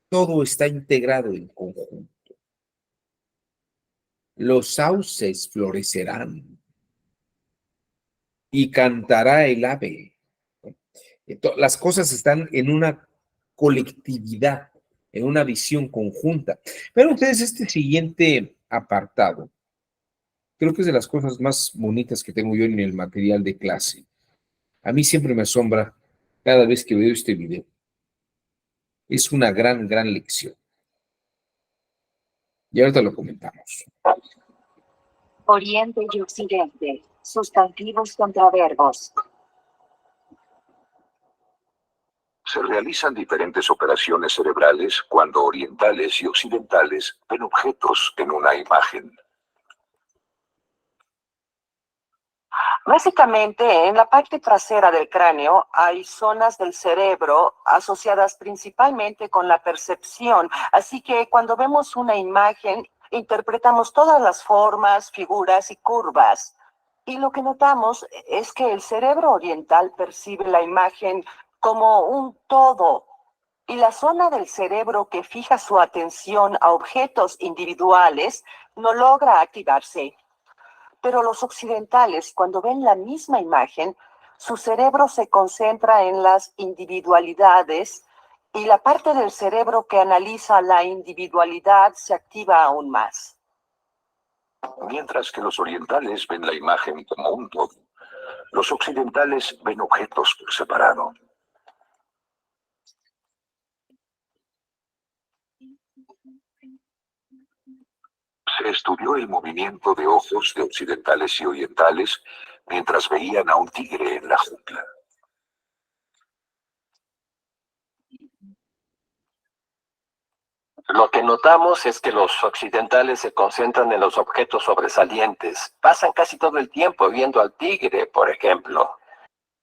todo está integrado en conjunto. Los sauces florecerán y cantará el ave. Las cosas están en una colectividad, en una visión conjunta. Pero ustedes, este siguiente apartado, creo que es de las cosas más bonitas que tengo yo en el material de clase. A mí siempre me asombra cada vez que veo este video. Es una gran, gran lección. Y ahorita lo comentamos. Oriente y Occidente. Sustantivos contra verbos. Se realizan diferentes operaciones cerebrales cuando orientales y occidentales ven objetos en una imagen. Básicamente, en la parte trasera del cráneo hay zonas del cerebro asociadas principalmente con la percepción. Así que cuando vemos una imagen, interpretamos todas las formas, figuras y curvas. Y lo que notamos es que el cerebro oriental percibe la imagen como un todo. Y la zona del cerebro que fija su atención a objetos individuales no logra activarse. Pero los occidentales, cuando ven la misma imagen, su cerebro se concentra en las individualidades y la parte del cerebro que analiza la individualidad se activa aún más. Mientras que los orientales ven la imagen como un todo, los occidentales ven objetos por separado. Se estudió el movimiento de ojos de occidentales y orientales mientras veían a un tigre en la jungla. Lo que notamos es que los occidentales se concentran en los objetos sobresalientes. Pasan casi todo el tiempo viendo al tigre, por ejemplo.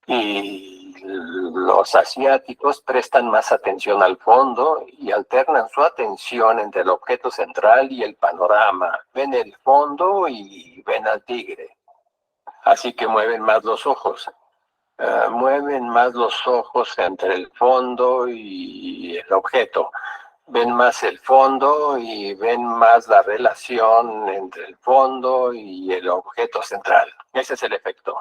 Y Los asiáticos prestan más atención al fondo y alternan su atención entre el objeto central y el panorama. Ven el fondo y ven al tigre. Así que mueven más los ojos. Mueven más los ojos entre el fondo y el objeto. Ven más el fondo y ven más la relación entre el fondo y el objeto central. Ese es el efecto.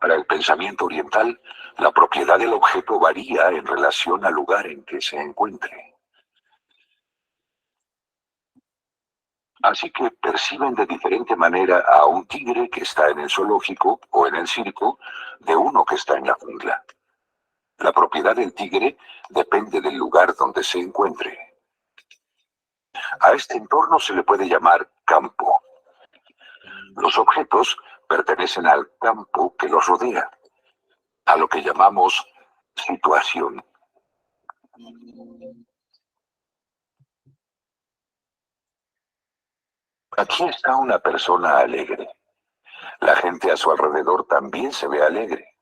Para el pensamiento oriental, la propiedad del objeto varía en relación al lugar en que se encuentre. Así que perciben de diferente manera a un tigre que está en el zoológico o en el circo de uno que está en la jungla. La propiedad del tigre depende del lugar donde se encuentre. A este entorno se le puede llamar campo. Los objetos pertenecen al campo que los rodea, a lo que llamamos situación. Aquí está una persona alegre. La gente a su alrededor también se ve alegre.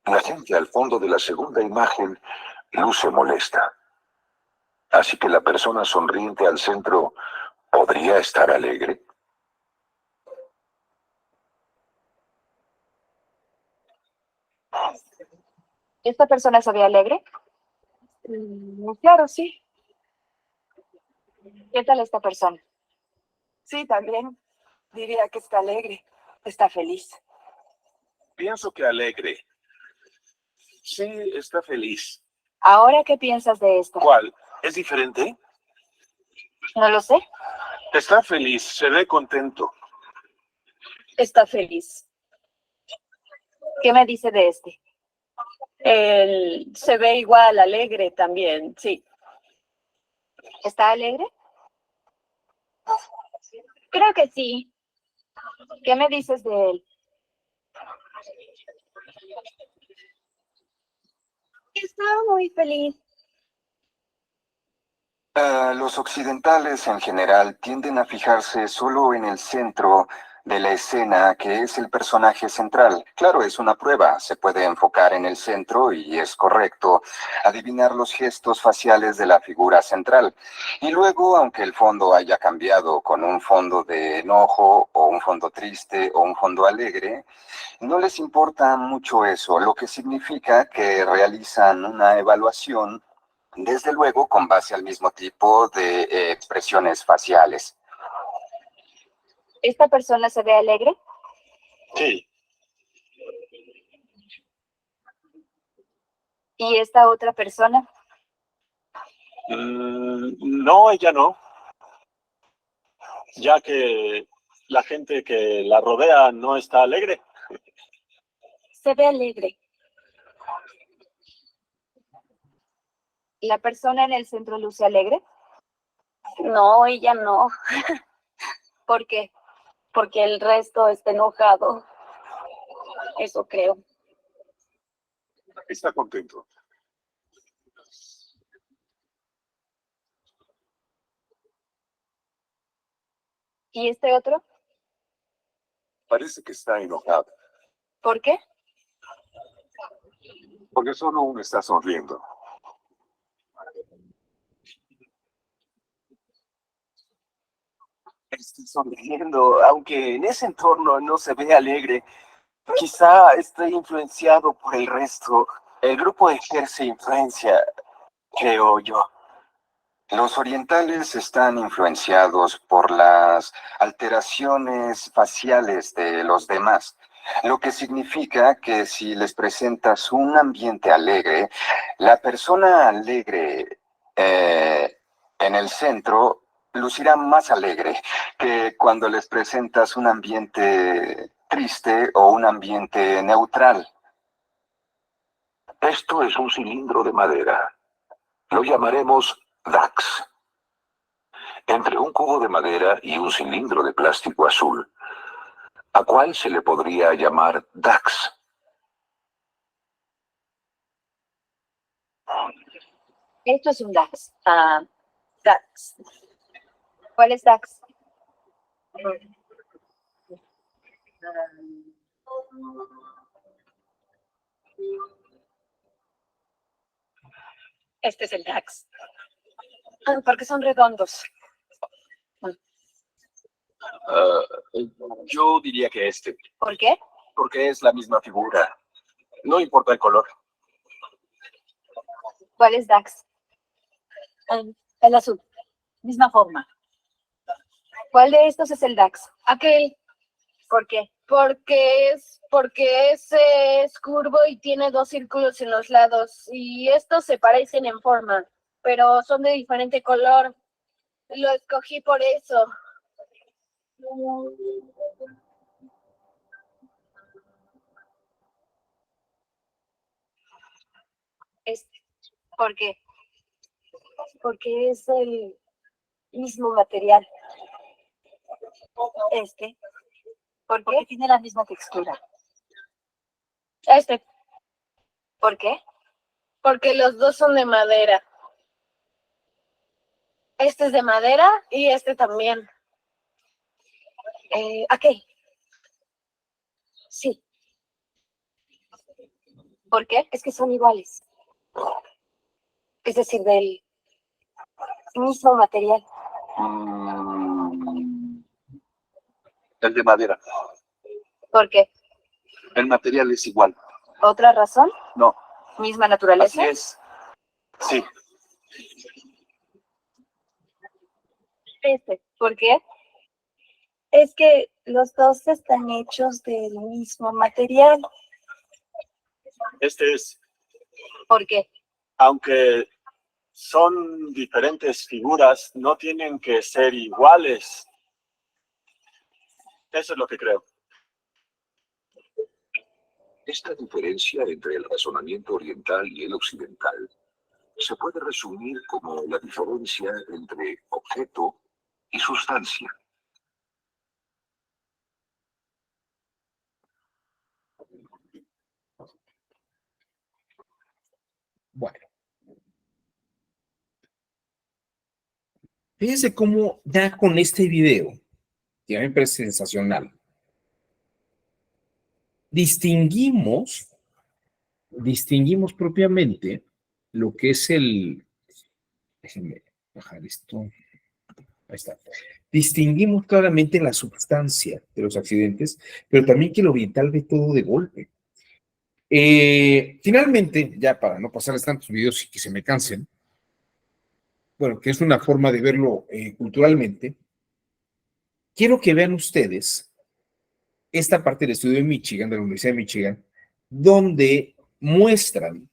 La gente al fondo de la segunda imagen luce molesta. Así que la persona sonriente al centro podría estar alegre. ¿Esta persona se ve alegre? Claro, sí. ¿Qué tal esta persona? Sí, también. Diría que está alegre. Está feliz. Pienso que alegre. Sí, está feliz. ¿Ahora qué piensas de esto? ¿Cuál? ¿Es diferente? No lo sé. Está feliz, se ve contento. Está feliz. ¿Qué me dice de este? Él se ve igual, alegre también, sí. ¿Está alegre? Creo que sí. ¿Qué me dices de él? Está muy feliz. Los occidentales en general tienden a fijarse solo en el centro de la escena, que es el personaje central. Claro, es una prueba, se puede enfocar en el centro y es correcto adivinar los gestos faciales de la figura central. Y luego, aunque el fondo haya cambiado con un fondo de enojo o un fondo triste o un fondo alegre, no les importa mucho eso, lo que significa que realizan una evaluación, desde luego, con base al mismo tipo de expresiones faciales. ¿Esta persona se ve alegre? Sí. ¿Y esta otra persona? No, ella no. Ya que la gente que la rodea no está alegre. Se ve alegre. ¿La persona en el centro luce alegre? No, ella no, ¿Por qué? porque el resto está enojado. Eso creo. Está contento. ¿Y este otro? Parece que está enojado, ¿Por qué? porque solo uno está sonriendo. Estoy sonriendo, aunque en ese entorno no se ve alegre. Quizá esté influenciado por el resto. El grupo ejerce influencia, creo yo. Los orientales están influenciados por las alteraciones faciales de los demás, lo que significa que si les presentas un ambiente alegre, la persona alegre en el centro lucirá más alegre que cuando les presentas un ambiente triste o un ambiente neutral. Esto es un cilindro de madera. Lo llamaremos Dax. Entre un cubo de madera y un cilindro de plástico azul. ¿A cuál se le podría llamar Dax? Esto es un DAX. Dax. ¿Cuál es DAX? Este es el DAX. Porque son redondos. Yo diría que este, ¿Por qué? porque es la misma figura. No importa el color. ¿Cuál es DAX? El azul. Misma forma. ¿Cuál de estos es el DAX? Aquel. ¿Por qué? Porque ese es curvo y tiene dos círculos en los lados. Y estos se parecen en forma, pero son de diferente color. Lo escogí por eso. Este. ¿Por qué? Porque es el mismo material. Este. ¿Por qué? Porque tiene la misma textura. Este. ¿Por qué? Porque los dos son de madera. Este es de madera y este también. Aquel. Sí. ¿Por qué? Es que son iguales. Es decir, del mismo material. El de madera. ¿Por qué? El material es igual. ¿Otra razón? No. ¿Misma naturaleza? Así es. Sí. Este. ¿Por qué? Es que los dos están hechos del mismo material. Este es, ¿Por qué? aunque son diferentes figuras, no tienen que ser iguales. Eso es lo que creo. Esta diferencia entre el razonamiento oriental y el occidental se puede resumir como la diferencia entre objeto y sustancia. Bueno, fíjense cómo ya con este video, que a mí me parece sensacional, distinguimos propiamente lo que es el... Déjenme bajar esto. Ahí está. Distinguimos claramente la sustancia de los accidentes, pero también que el oriental ve todo de golpe. Finalmente, ya para no pasarles tantos videos y que se me cansen, bueno, que es una forma de verlo culturalmente, quiero que vean ustedes esta parte del estudio de Michigan, de la Universidad de Michigan, donde muestran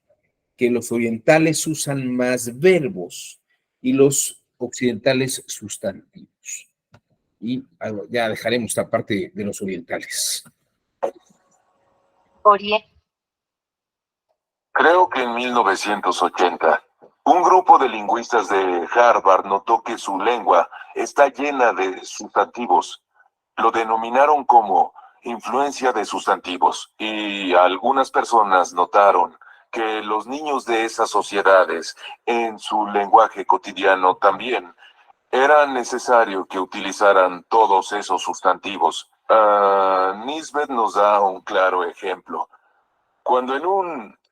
que los orientales usan más verbos y los occidentales sustantivos. Y ya dejaremos esta parte de los orientales. Creo que en 1980, un grupo de lingüistas de Harvard notó que su lengua está llena de sustantivos. Lo denominaron como influencia de sustantivos, y algunas personas notaron que los niños de esas sociedades, en su lenguaje cotidiano también, era necesario que utilizaran todos esos sustantivos. Nisbet nos da un claro ejemplo. Cuando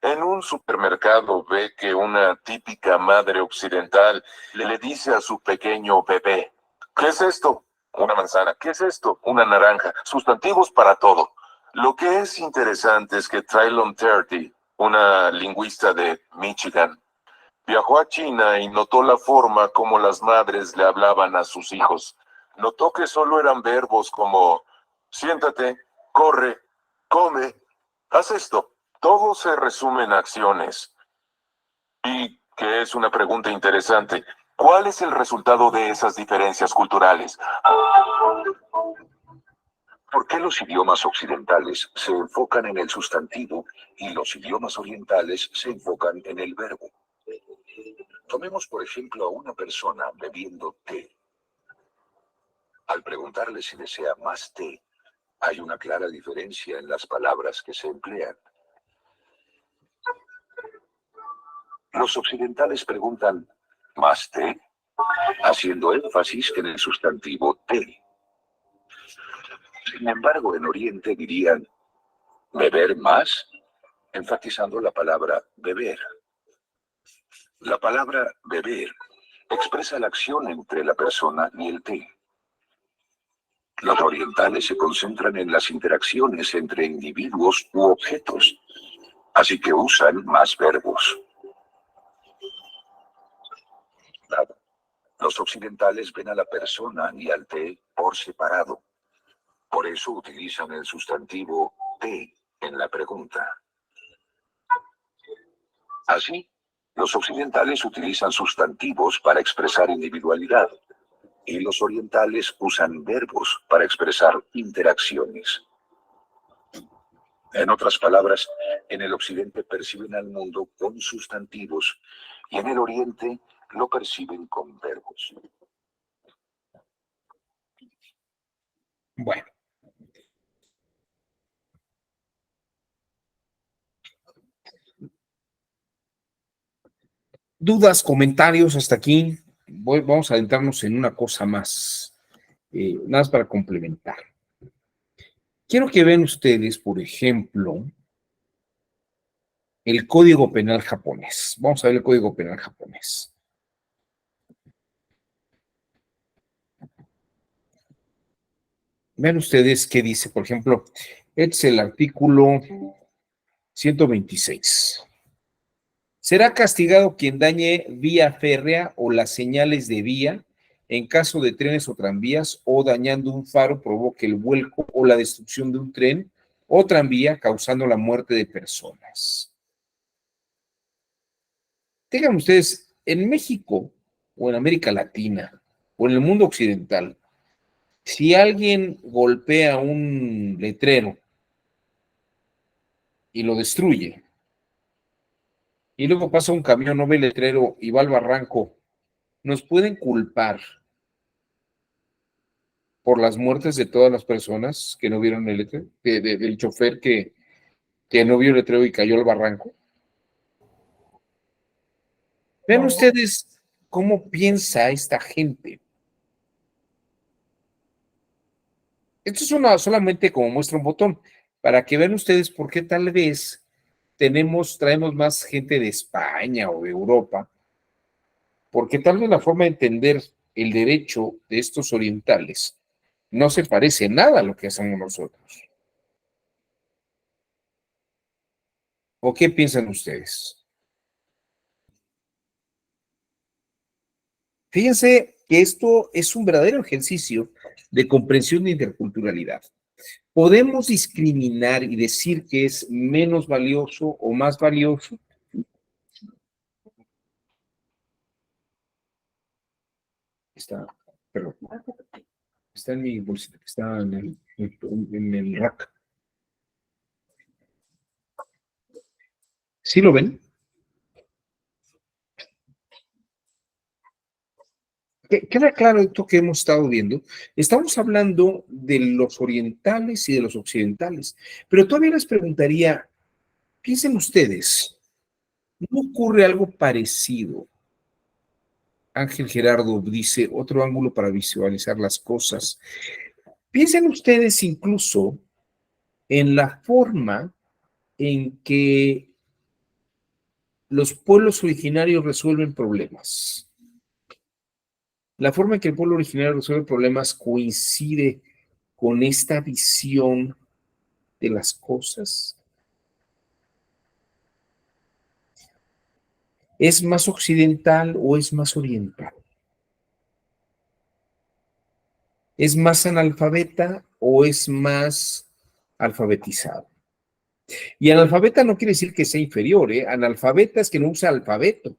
en un supermercado ve que una típica madre occidental le dice a su pequeño bebé, ¿qué es esto? Una manzana. ¿Qué es esto? Una naranja. Sustantivos para todo. Lo que es interesante es que Tylon Terty, una lingüista de Michigan, viajó a China y notó la forma como las madres le hablaban a sus hijos. Notó que solo eran verbos como siéntate, corre, come, haz esto. Todo se resume en acciones. Y que es una pregunta interesante. ¿Cuál es el resultado de esas diferencias culturales? ¿Por qué los idiomas occidentales se enfocan en el sustantivo y los idiomas orientales se enfocan en el verbo? Tomemos por ejemplo a una persona bebiendo té. Al preguntarle si desea más té, hay una clara diferencia en las palabras que se emplean. Los occidentales preguntan, ¿más té?, haciendo énfasis en el sustantivo té. Sin embargo, en Oriente dirían beber más, enfatizando la palabra beber. La palabra beber expresa la acción entre la persona y el té. Los orientales se concentran en las interacciones entre individuos u objetos, así que usan más verbos. Los occidentales ven a la persona y al té por separado. Por eso utilizan el sustantivo té en la pregunta. Así, los occidentales utilizan sustantivos para expresar individualidad y los orientales usan verbos para expresar interacciones. En otras palabras, en el occidente perciben al mundo con sustantivos y en el oriente lo perciben con verbos. Bueno. ¿Dudas, comentarios hasta aquí? Vamos a adentrarnos en una cosa más, nada más para complementar. Quiero que vean ustedes, por ejemplo, el Código Penal japonés. Vamos a ver el Código Penal japonés. Vean ustedes qué dice, por ejemplo, este es el artículo 126. Será castigado quien dañe vía férrea o las señales de vía en caso de trenes o tranvías o dañando un faro provoque el vuelco o la destrucción de un tren o tranvía causando la muerte de personas. Tengan ustedes, en México o en América Latina o en el mundo occidental, si alguien golpea un letrero y lo destruye, y luego pasa un camión, no ve el letrero y va al barranco, ¿nos pueden culpar por las muertes de todas las personas que no vieron el letrero? Del chofer que no vio el letrero y cayó al barranco. Vean ustedes cómo piensa esta gente. Esto es solamente como muestra un botón, para que vean ustedes por qué tal vez traemos más gente de España o de Europa, porque tal vez la forma de entender el derecho de estos orientales no se parece nada a lo que hacemos nosotros. ¿O qué piensan ustedes? Fíjense que esto es un verdadero ejercicio de comprensión de interculturalidad. ¿Podemos discriminar y decir que es menos valioso o más valioso? Está en mi bolsita, está en el rack. ¿Sí lo ven? Queda claro esto que hemos estado viendo. Estamos hablando de los orientales y de los occidentales, pero todavía les preguntaría, piensen ustedes, ¿no ocurre algo parecido? Ángel Gerardo dice, otro ángulo para visualizar las cosas. Piensen ustedes incluso en la forma en que los pueblos originarios resuelven problemas. La forma en que el pueblo originario resuelve problemas coincide con esta visión de las cosas. ¿Es más occidental o es más oriental? ¿Es más analfabeta o es más alfabetizado? Y analfabeta no quiere decir que sea inferior, ¿eh? Analfabeta es que no usa alfabeto.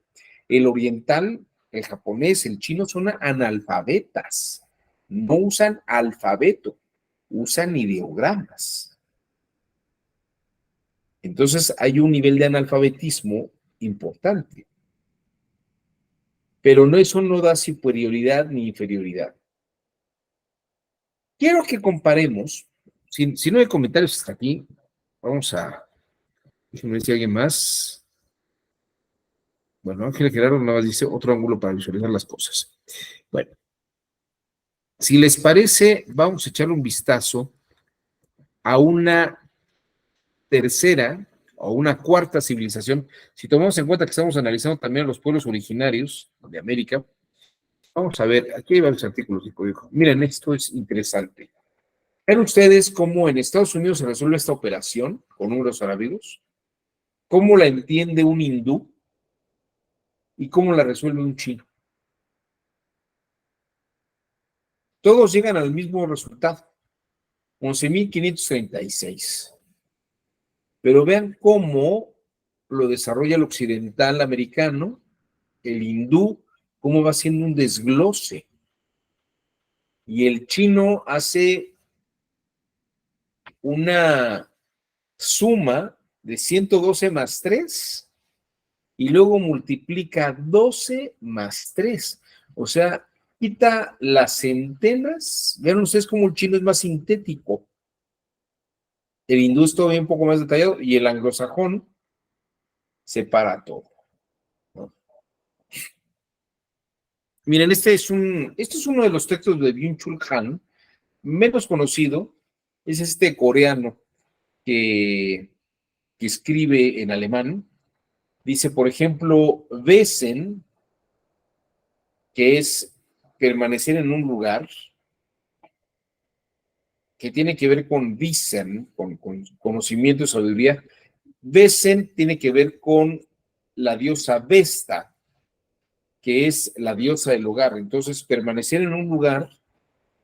El oriental, el japonés, el chino son analfabetas. No usan alfabeto, usan ideogramas. Entonces hay un nivel de analfabetismo importante. Pero eso no da superioridad ni inferioridad. Quiero que comparemos, si no hay comentarios hasta aquí, vamos a, déjenme ver si alguien más. Bueno, Ángel Gerardo nada más dice otro ángulo para visualizar las cosas. Bueno, si les parece, vamos a echarle un vistazo a una tercera o una cuarta civilización. Si tomamos en cuenta que estamos analizando también los pueblos originarios de América, vamos a ver, aquí hay varios artículos. Miren, esto es interesante. ¿Ven ustedes cómo en Estados Unidos se resuelve esta operación con números arábigos? ¿Cómo la entiende un hindú? ¿Y cómo la resuelve un chino? Todos llegan al mismo resultado, 11.536. Pero vean cómo lo desarrolla el occidental americano, el hindú, cómo va haciendo un desglose. Y el chino hace una suma de 112 más 3 y luego multiplica 12 más 3. O sea, quita las centenas. Vean ustedes cómo el chino es más sintético. El hindú es todavía un poco más detallado y el anglosajón separa todo, ¿no? Miren, este es uno de los textos de Byung-Chul Han, menos conocido, es este coreano que escribe en alemán. Dice, por ejemplo, Wesen, que es permanecer en un lugar, que tiene que ver con Wissen, con conocimiento y sabiduría. Wesen tiene que ver con la diosa Vesta, que es la diosa del hogar. Entonces, permanecer en un lugar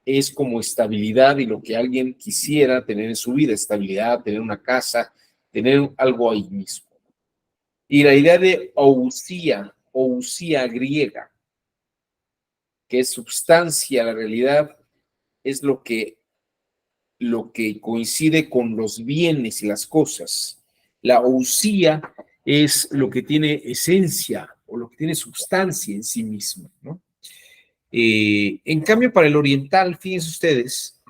es como estabilidad y lo que alguien quisiera tener en su vida, estabilidad, tener una casa, tener algo ahí mismo. Y la idea de ousia griega, que es substancia, la realidad, es lo que coincide con los bienes y las cosas. La ousia es lo que tiene esencia o lo que tiene substancia en sí mismo, ¿no? En cambio, para el oriental, fíjense ustedes,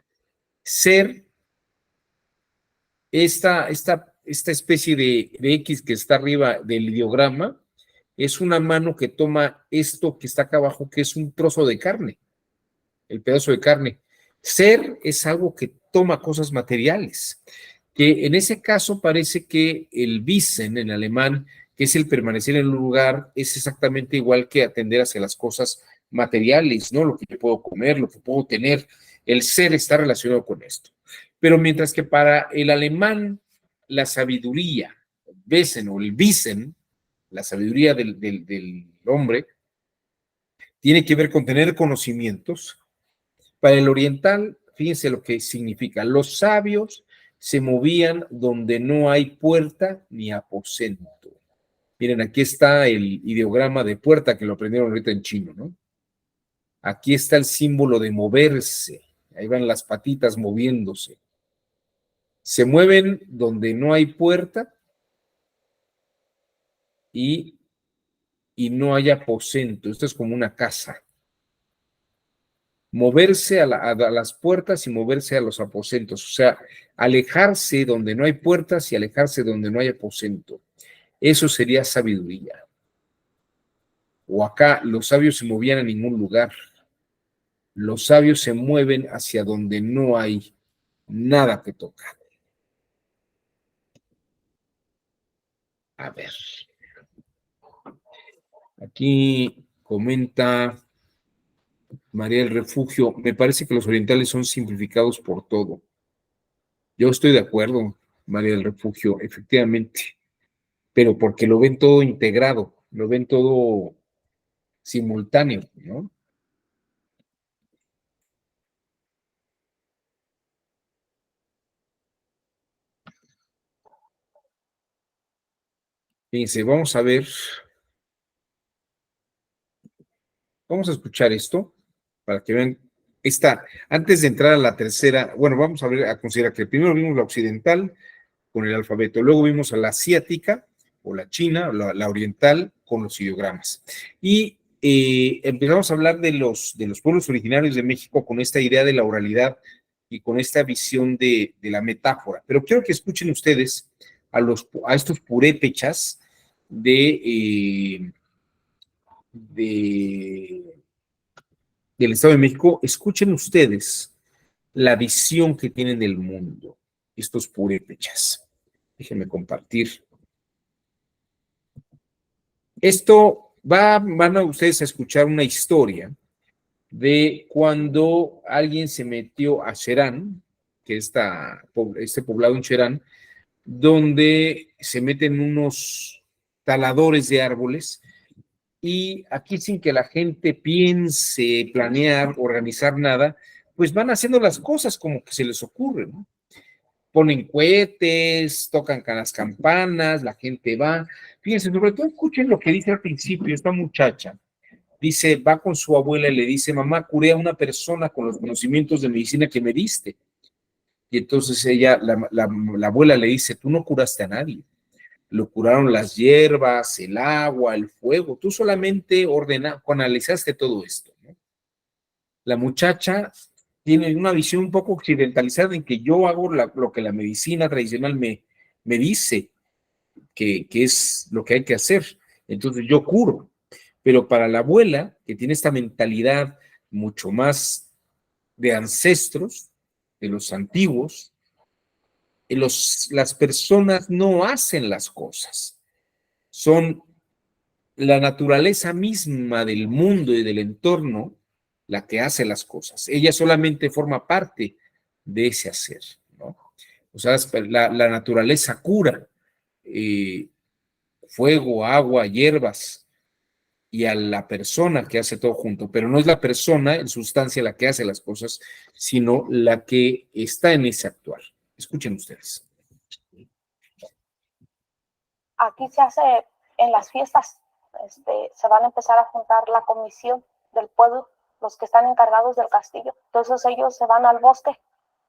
ser esta especie de X que está arriba del ideograma es una mano que toma esto que está acá abajo, que es un trozo de carne, el pedazo de carne. Ser es algo que toma cosas materiales, que en ese caso parece que el Wissen en alemán, que es el permanecer en un lugar, es exactamente igual que atender hacia las cosas materiales, ¿no? Lo que yo puedo comer, lo que puedo tener. El ser está relacionado con esto. Pero mientras que para el alemán, la sabiduría, Wesen o el Wissen, la sabiduría del hombre, tiene que ver con tener conocimientos. Para el oriental, fíjense lo que significa. Los sabios se movían donde no hay puerta ni aposento. Miren, aquí está el ideograma de puerta que lo aprendieron ahorita en chino, ¿no? Aquí está el símbolo de moverse. Ahí van las patitas moviéndose. Se mueven donde no hay puerta y no hay aposento. Esto es como una casa. Moverse a las puertas y moverse a los aposentos. O sea, alejarse donde no hay puertas y alejarse donde no hay aposento. Eso sería sabiduría. O acá, los sabios se movían a ningún lugar. Los sabios se mueven hacia donde no hay nada que tocar. A ver. Aquí comenta María del Refugio, me parece que los orientales son simplificados por todo. Yo estoy de acuerdo, María del Refugio, efectivamente, pero porque lo ven todo integrado, lo ven todo simultáneo, ¿no? Fíjense, vamos a ver, vamos a escuchar esto para que vean antes de entrar a la tercera, bueno, vamos a ver, a considerar que primero vimos la occidental con el alfabeto, luego vimos a la asiática o la china, la oriental con los ideogramas. Y empezamos a hablar de los pueblos originarios de México con esta idea de la oralidad y con esta visión de la metáfora. Pero quiero que escuchen ustedes a estos purépechas del Estado de México, escuchen ustedes la visión que tienen del mundo. estos purépechas. Déjenme compartir. Esto van a ustedes a escuchar una historia de cuando alguien se metió a Cherán, que este poblado en Cherán, donde se meten unos taladores de árboles, y aquí sin que la gente piense, planear, organizar nada, pues van haciendo las cosas como que se les ocurre, ¿no? Ponen cohetes, tocan con las campanas, la gente va. Fíjense, sobre todo escuchen lo que dice al principio esta muchacha. Dice, va con su abuela y le dice, mamá, curé a una persona con los conocimientos de medicina que me diste. Y entonces ella, la abuela le dice, tú no curaste a nadie. Lo curaron las hierbas, el agua, el fuego. Tú solamente analizaste todo esto, ¿no? La muchacha tiene una visión un poco occidentalizada en que yo hago lo que la medicina tradicional me dice que es lo que hay que hacer. Entonces yo curo. Pero para la abuela, que tiene esta mentalidad mucho más de ancestros, de los antiguos, las personas no hacen las cosas. Son la naturaleza misma del mundo y del entorno la que hace las cosas. Ella solamente forma parte de ese hacer, ¿no? O sea, la naturaleza cura, fuego, agua, hierbas, y a la persona que hace todo junto, pero no es la persona en sustancia la que hace las cosas, sino la que está en ese actuar. Escuchen ustedes. Aquí se hace en las fiestas, se van a empezar a juntar la comisión del pueblo, los que están encargados del castillo. Entonces ellos se van al bosque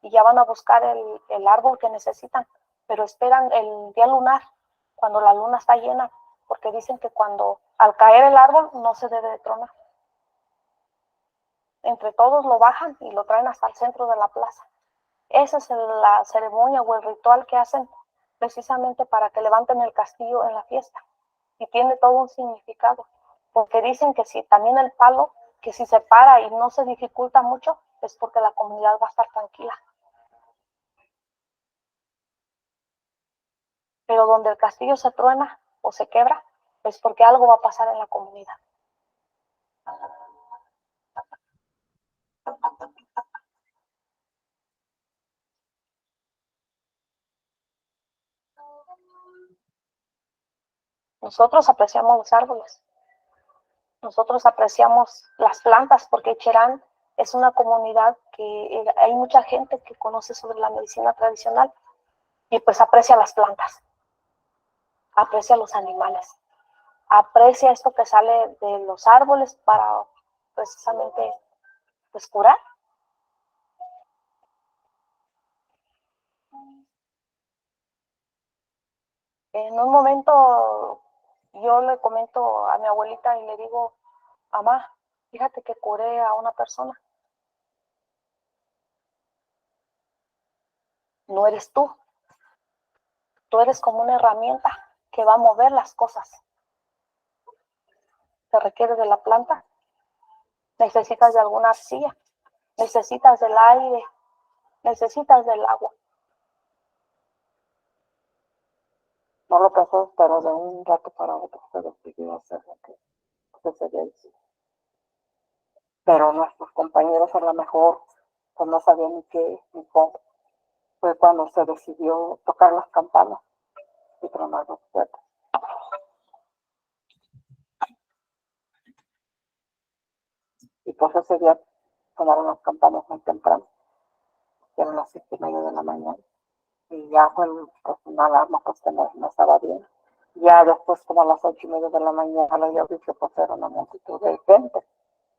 y ya van a buscar el árbol que necesitan, pero esperan el día lunar, cuando la luna está llena, porque dicen que al caer el árbol no se debe de tronar. Entre todos lo bajan y lo traen hasta el centro de la plaza. Esa es la ceremonia o el ritual que hacen precisamente para que levanten el castillo en la fiesta. Y tiene todo un significado, porque dicen que si también el palo, que si se para y no se dificulta mucho, es porque la comunidad va a estar tranquila. Pero donde el castillo se truena o se quebra, es porque algo va a pasar en la comunidad. Nosotros apreciamos los árboles, nosotros apreciamos las plantas, porque Cherán es una comunidad que hay mucha gente que conoce sobre la medicina tradicional y pues aprecia las plantas, aprecia los animales, aprecia esto que sale de los árboles para precisamente pues curar. En un momento yo le comento a mi abuelita y le digo, mamá, fíjate que curé a una persona. No eres tú. Tú eres como una herramienta que va a mover las cosas. Te requiere de la planta. Necesitas de alguna arcilla. Necesitas del aire. Necesitas del agua. No lo pensó, pero de un rato para otro se decidió hacer lo que se había dicho. Pero nuestros compañeros a lo mejor pues no sabían ni qué ni cómo. Fue cuando se decidió tocar las campanas y tronar los puertas. Y pues ese día sonaron las campanas muy temprano, que eran las 7:30 de la mañana. Y ya fue pues, una alarma pues que no estaba bien. Ya después como a las 8:30 de la mañana yo vi que pues era una multitud de gente.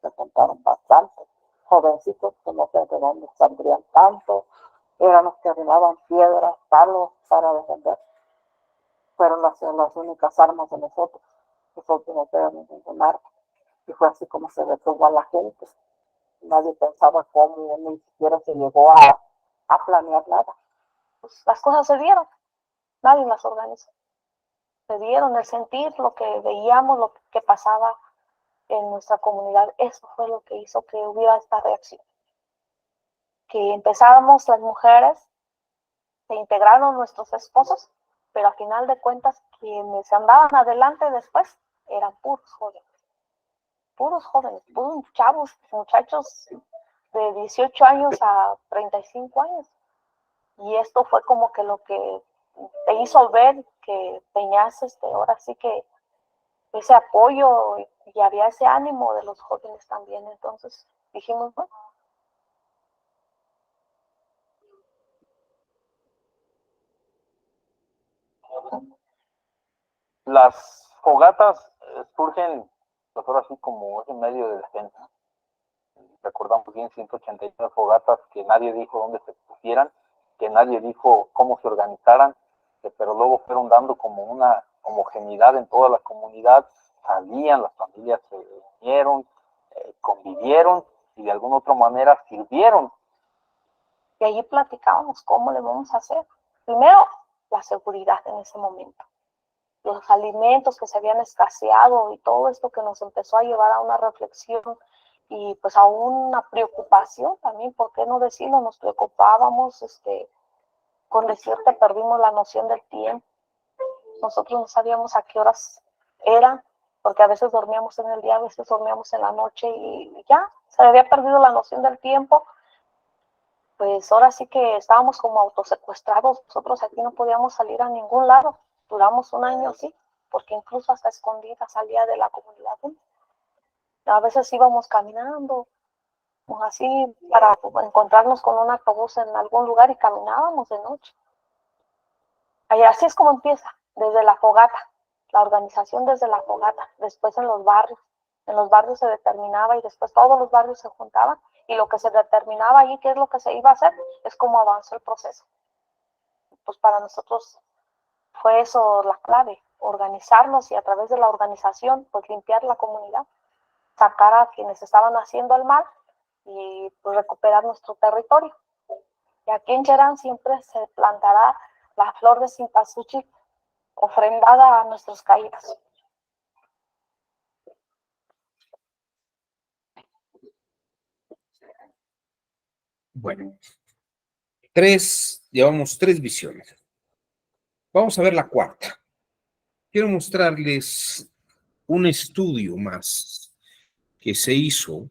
Se contaron bastante. Jovencitos que no sé de dónde saldrían tanto. Eran los que arrimaban piedras, palos para defender. Fueron las únicas armas de nosotros. Nosotros no teníamos ningún arma. Y fue así como se detuvo a la gente. Nadie pensaba cómo, ni siquiera se llegó a planear nada. Pues las cosas se dieron, nadie las organizó. Se dieron, el sentir, lo que veíamos, lo que pasaba en nuestra comunidad, eso fue lo que hizo que hubiera esta reacción. Que empezábamos las mujeres se integraron nuestros esposos, pero a final de cuentas quienes andaban adelante después eran puros chavos, muchachos de 18 años a 35 años. Y esto fue como que lo que te hizo ver que tenías ahora sí que ese apoyo y había ese ánimo de los jóvenes también. Entonces dijimos, bueno. Las fogatas surgen, pues ahora sí, como en medio de defensa. Recordamos bien 189 fogatas que nadie dijo dónde se pusieran, que nadie dijo cómo se organizaran, pero luego fueron dando como una homogeneidad en toda la comunidad, salían, las familias se unieron, convivieron y de alguna otra manera sirvieron. Y allí platicábamos cómo le vamos a hacer. Primero, la seguridad en ese momento. Los alimentos que se habían escaseado y todo esto que nos empezó a llevar a una reflexión y pues a una preocupación también, ¿por qué no decirlo? Nos preocupábamos, con decirte perdimos la noción del tiempo. Nosotros no sabíamos a qué horas eran, porque a veces dormíamos en el día, a veces dormíamos en la noche y ya, se había perdido la noción del tiempo. Pues ahora sí que estábamos como autosecuestrados, nosotros aquí no podíamos salir a ningún lado. Duramos un año así, porque incluso hasta escondida salía de la comunidad. A veces íbamos caminando, así para encontrarnos con un autobús en algún lugar y caminábamos de noche. Y así es como empieza, desde la fogata, la organización desde la fogata, después en los barrios se determinaba y después todos los barrios se juntaban y lo que se determinaba allí, qué es lo que se iba a hacer, es cómo avanzó el proceso. Pues para nosotros fue eso la clave, organizarnos y a través de la organización, pues limpiar la comunidad, sacar a quienes estaban haciendo el mal y pues recuperar nuestro territorio. Y aquí en Cherán siempre se plantará la flor de cempasúchil ofrendada a nuestros caídos. Bueno, llevamos 3 visiones. Vamos a ver la cuarta. Quiero mostrarles un estudio más que se hizo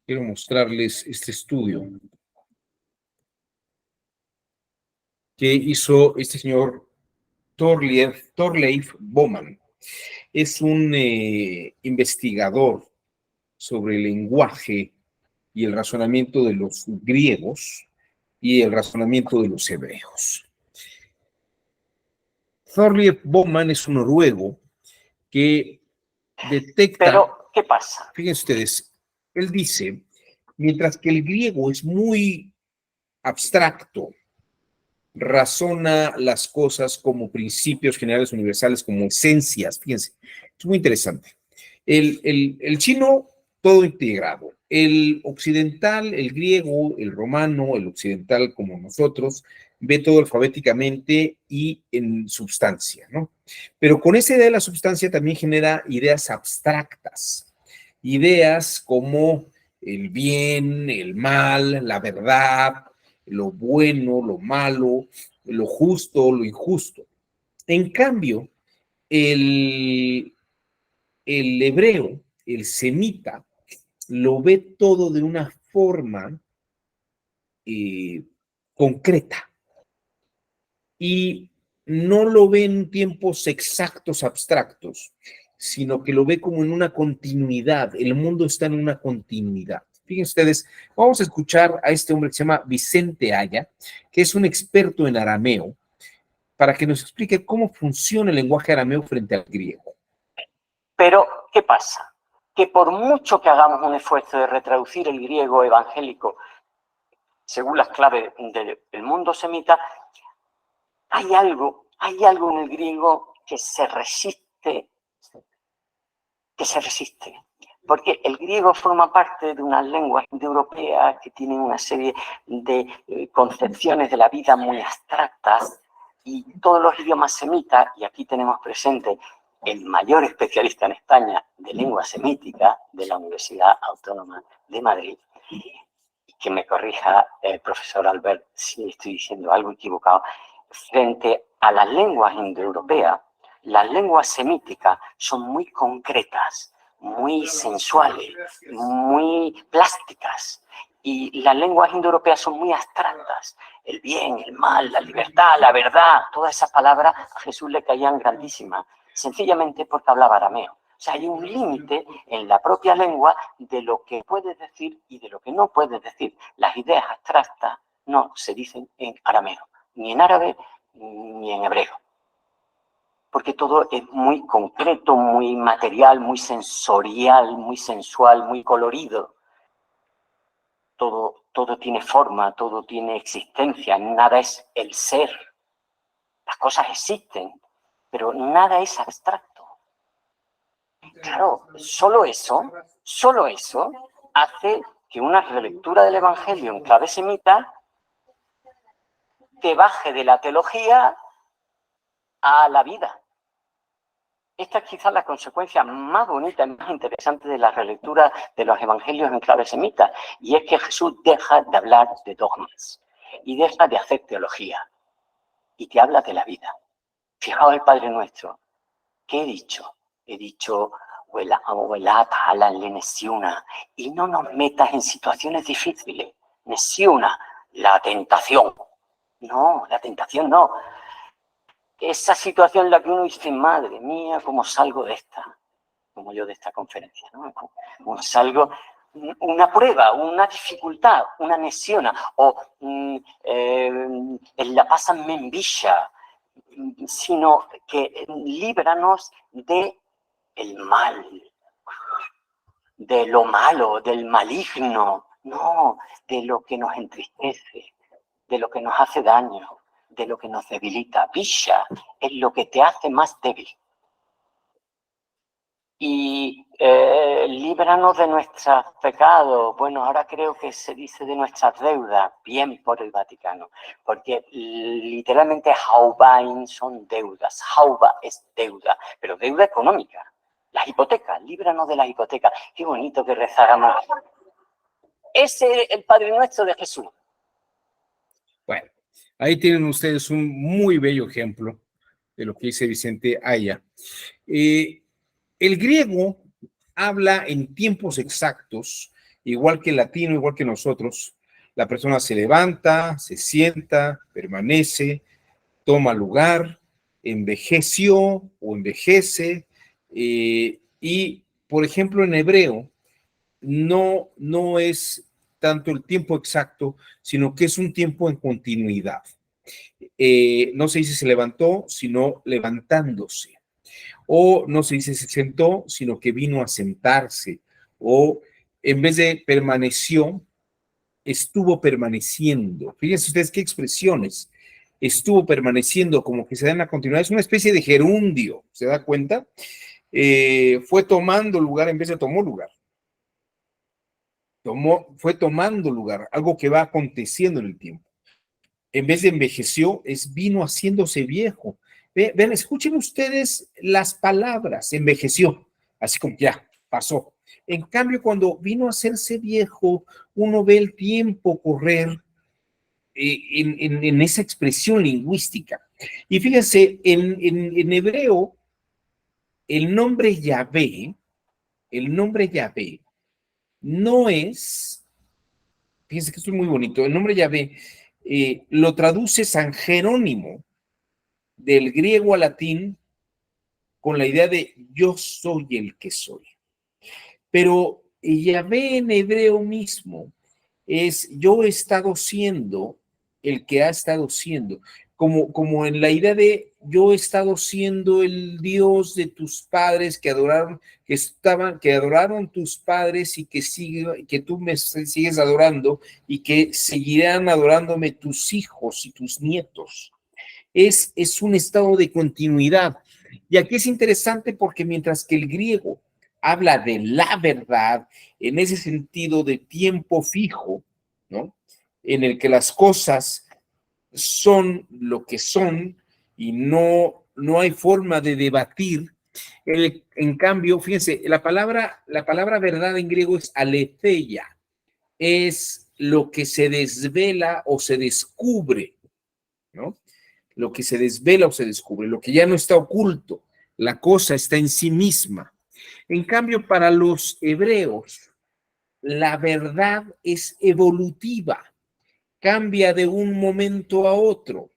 quiero mostrarles este estudio que hizo este señor Thorleif Baumann. Es un investigador sobre el lenguaje y el razonamiento de los griegos y el razonamiento de los hebreos. Thorleif Baumann es un noruego que detecta... Pero, ¿qué pasa? Fíjense ustedes, él dice, mientras que el griego es muy abstracto, razona las cosas como principios generales universales, como esencias. Fíjense, es muy interesante. El chino, todo integrado. El occidental, el griego, el romano, el occidental como nosotros, ve todo alfabéticamente y en substancia, ¿no? Pero con esa idea de la substancia también genera ideas abstractas, ideas como el bien, el mal, la verdad, lo bueno, lo malo, lo justo, lo injusto. En cambio, el hebreo, el semita, lo ve todo de una forma concreta y no lo ve en tiempos exactos, abstractos, sino que lo ve como en una continuidad. El mundo está en una continuidad. Fíjense ustedes, vamos a escuchar a este hombre que se llama Vicente Aya, que es un experto en arameo, para que nos explique cómo funciona el lenguaje arameo frente al griego. Pero, ¿qué pasa? Que por mucho que hagamos un esfuerzo de retraducir el griego evangélico según las claves del mundo semita, hay algo en el griego que se resiste, porque el griego forma parte de unas lenguas indoeuropeas que tienen una serie de concepciones de la vida muy abstractas, y todos los idiomas semitas, y aquí tenemos presente el mayor especialista en España de lengua semítica de la Universidad Autónoma de Madrid, que me corrija el profesor Albert si estoy diciendo algo equivocado, frente a las lenguas indoeuropeas, las lenguas semíticas son muy concretas, muy sensuales, muy plásticas. Y las lenguas indoeuropeas son muy abstractas. El bien, el mal, la libertad, la verdad, todas esas palabras a Jesús le caían grandísimas, sencillamente porque hablaba arameo. O sea, hay un límite en la propia lengua de lo que puedes decir y de lo que no puedes decir. Las ideas abstractas no se dicen en arameo, ni en árabe, ni en hebreo. Porque todo es muy concreto, muy material, muy sensorial, muy sensual, muy colorido. Todo tiene forma, todo tiene existencia, nada es el ser. Las cosas existen, pero nada es abstracto. Claro, solo eso hace que una relectura del Evangelio en clave semita te baje de la teología a la vida. Esta es quizás la consecuencia más bonita y más interesante de la relectura de los evangelios en clave semita, y es que Jesús deja de hablar de dogmas y deja de hacer teología y te habla de la vida. Fijaos el Padre Nuestro. ¿Qué he dicho? He dicho, y no nos metas en situaciones difíciles. Nesiuna, la tentación. No, la tentación no. Esa situación en la que uno dice, madre mía, ¿cómo salgo de esta? Como yo de esta conferencia, ¿no? ¿Cómo salgo? Una prueba, una dificultad, una nesiona, o la pásanme en villa, sino que líbranos de el mal, de lo malo, del maligno, no, de lo que nos entristece, de lo que nos hace daño, de lo que nos debilita. Villa es lo que te hace más débil. Y líbranos de nuestros pecados. Bueno, ahora creo que se dice de nuestras deudas, bien por el Vaticano, porque literalmente Haubain son deudas. Hauba es deuda, pero deuda económica. Las hipotecas, líbranos de las hipotecas. Qué bonito que rezáramos. Ese es el Padre Nuestro de Jesús. Bueno, ahí tienen ustedes un muy bello ejemplo de lo que dice Vicente Aya. El griego habla en tiempos exactos, igual que el latino, igual que nosotros. La persona se levanta, se sienta, permanece, toma lugar, envejeció o envejece. Y, por ejemplo, en hebreo no es tanto el tiempo exacto, sino que es un tiempo en continuidad. No se dice se levantó, sino levantándose. O no se dice se sentó, sino que vino a sentarse. O en vez de permaneció, estuvo permaneciendo. Fíjense ustedes qué expresiones. Estuvo permaneciendo, como que se da en la continuidad. Es una especie de gerundio, ¿se da cuenta? Fue tomando lugar en vez de tomó lugar. Fue tomando lugar, algo que va aconteciendo en el tiempo. En vez de envejeció, vino haciéndose viejo. Ven, escuchen ustedes las palabras, envejeció, así como ya, pasó. En cambio, cuando vino a hacerse viejo, uno ve el tiempo correr en esa expresión lingüística. Y fíjense, en hebreo, el nombre Yahvé no es, fíjense que esto es muy bonito, el nombre Yahvé lo traduce San Jerónimo del griego al latín con la idea de yo soy el que soy. Pero Yahvé en hebreo mismo es yo he estado siendo el que ha estado siendo, como en la idea de yo he estado siendo el Dios de tus padres que adoraron tus padres y que tú me sigues adorando y que seguirán adorándome tus hijos y tus nietos. Es un estado de continuidad. Y aquí es interesante porque mientras que el griego habla de la verdad en ese sentido de tiempo fijo, ¿no? En el que las cosas son lo que son y no hay forma de debatir. En cambio, fíjense, la palabra verdad en griego es aletheia, es lo que se desvela o se descubre, ¿no? Lo que se desvela o se descubre, lo que ya no está oculto, la cosa está en sí misma. En cambio, para los hebreos, la verdad es evolutiva, cambia de un momento a otro.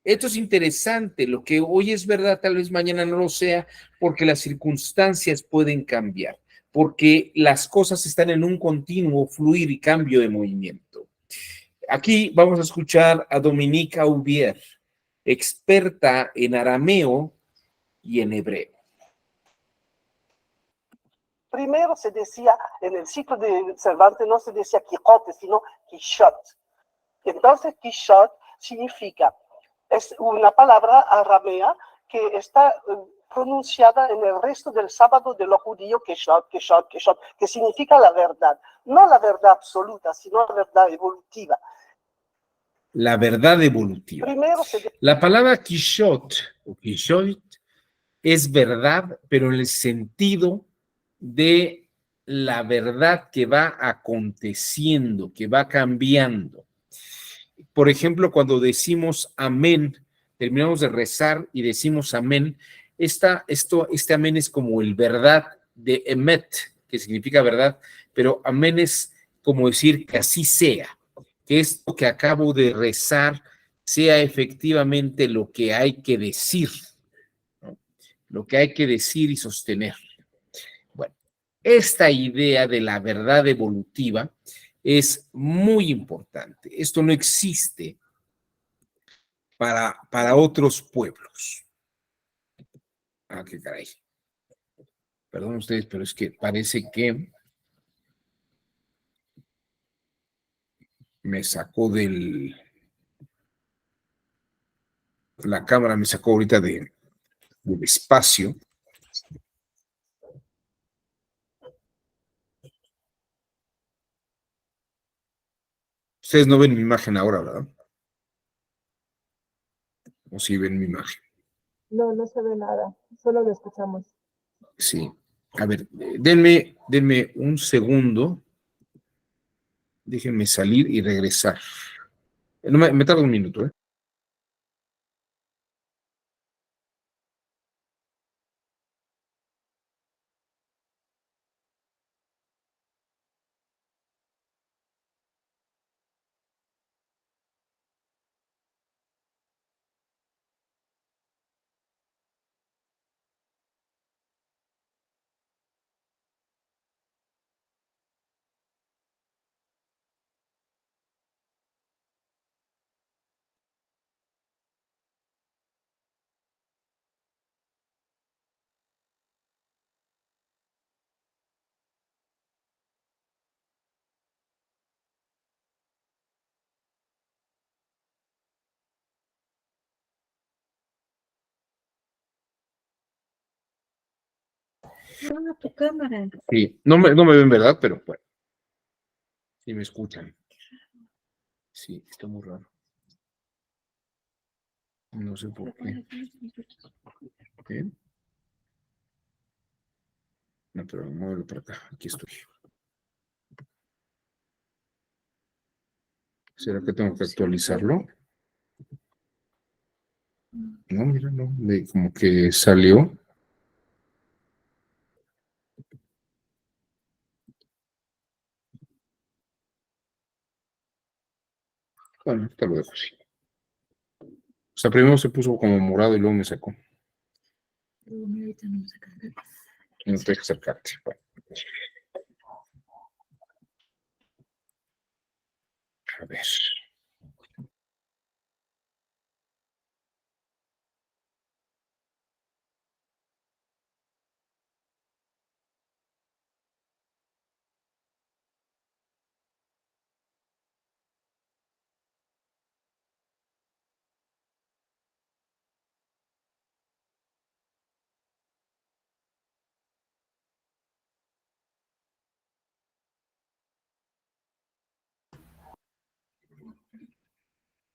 Esto es interesante, lo que hoy es verdad tal vez mañana no lo sea, porque las circunstancias pueden cambiar, porque las cosas están en un continuo fluir y cambio de movimiento. Aquí vamos a escuchar a Dominique Aubier, experta en arameo y en hebreo. Primero se decía, en el ciclo de Cervantes no se decía Quijote, sino Quichotte. Entonces Quichotte significa, es una palabra aramea que está pronunciada en el resto del sábado de los judíos, Quichotte, Quichotte, Quichotte, que significa la verdad. No la verdad absoluta, sino la verdad evolutiva. La verdad evolutiva. La palabra Quichotte o Quichotte es verdad, pero en el sentido de la verdad que va aconteciendo, que va cambiando. Por ejemplo, cuando decimos amén, terminamos de rezar y decimos amén, este amén es como el verdad de emet, que significa verdad, pero amén es como decir que así sea, que esto que acabo de rezar sea efectivamente lo que hay que decir, ¿no? Lo que hay que decir y sostener. Bueno, esta idea de la verdad evolutiva es muy importante. Esto no existe para otros pueblos. Ah, qué caray. Perdón ustedes, pero es que parece que me sacó la cámara me sacó ahorita del espacio. Ustedes no ven mi imagen ahora, ¿verdad? ¿O sí ven mi imagen? No, no se ve nada, solo lo escuchamos. Sí. A ver, denme un segundo. Déjenme salir y regresar. No, me tarda un minuto, ¿eh? No, tu cámara. Sí, no me ven, ¿verdad? Pero bueno, sí me escuchan. Sí, está muy raro. No sé por qué. ¿Bien? No, pero muévelo para acá. Aquí estoy. ¿Será que tengo que actualizarlo? No, mira, no. Como que salió. Bueno, te lo dejo así. O sea, primero se puso como morado y luego me sacó. No te deja acercarte. Bueno. A ver.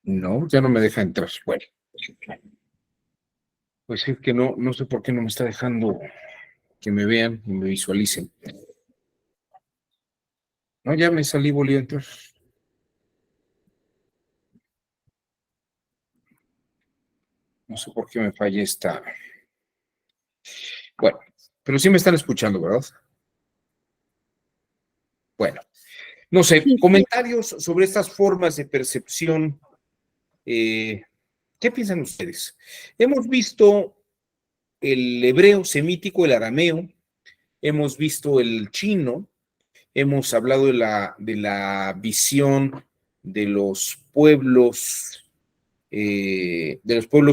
No, ya no me deja entrar. Bueno. Pues es que no sé por qué no me está dejando que me vean y me visualicen. No, ya me salí, volví a entrar. No sé por qué me falla esta. Bueno, pero sí me están escuchando, ¿verdad? Bueno, no sé, comentarios sobre estas formas de percepción. ¿Qué piensan ustedes? Hemos visto el hebreo semítico, el arameo, hemos visto el chino, hemos hablado de la visión de los pueblos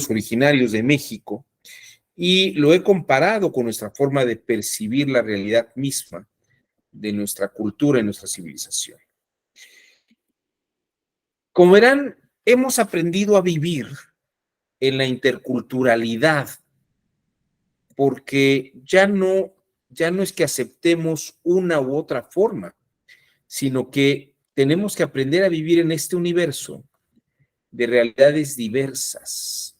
originarios de México, y lo he comparado con nuestra forma de percibir la realidad misma de nuestra cultura y nuestra civilización. Como verán, hemos aprendido a vivir en la interculturalidad, porque ya no es que aceptemos una u otra forma, sino que tenemos que aprender a vivir en este universo de realidades diversas,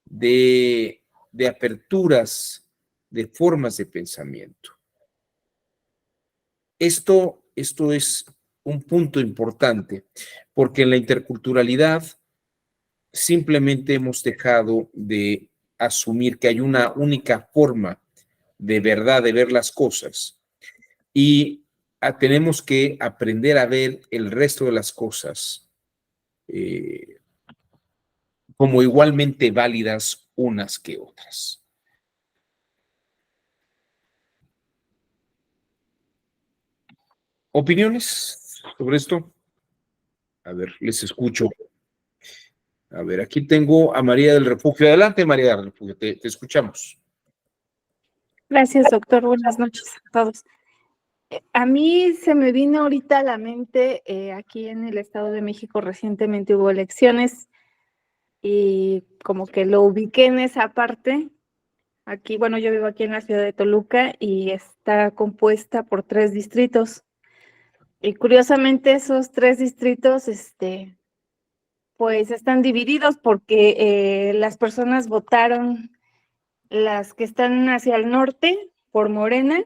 de aperturas, de formas de pensamiento. Esto es un punto importante, porque en la interculturalidad simplemente hemos dejado de asumir que hay una única forma de verdad de ver las cosas, y tenemos que aprender a ver el resto de las cosas como igualmente válidas unas que otras. ¿Opiniones sobre esto? A ver, les escucho. A ver, aquí tengo a María del Refugio. Adelante, María del Refugio, te escuchamos. Gracias, doctor. Buenas noches a todos. A mí se me vino ahorita a la mente, aquí en el Estado de México recientemente hubo elecciones y como que lo ubiqué en esa parte. Aquí, bueno, yo vivo aquí en la ciudad de Toluca y está compuesta por 3 distritos. Y curiosamente esos 3 distritos, pues están divididos porque las personas votaron, las que están hacia el norte por Morena,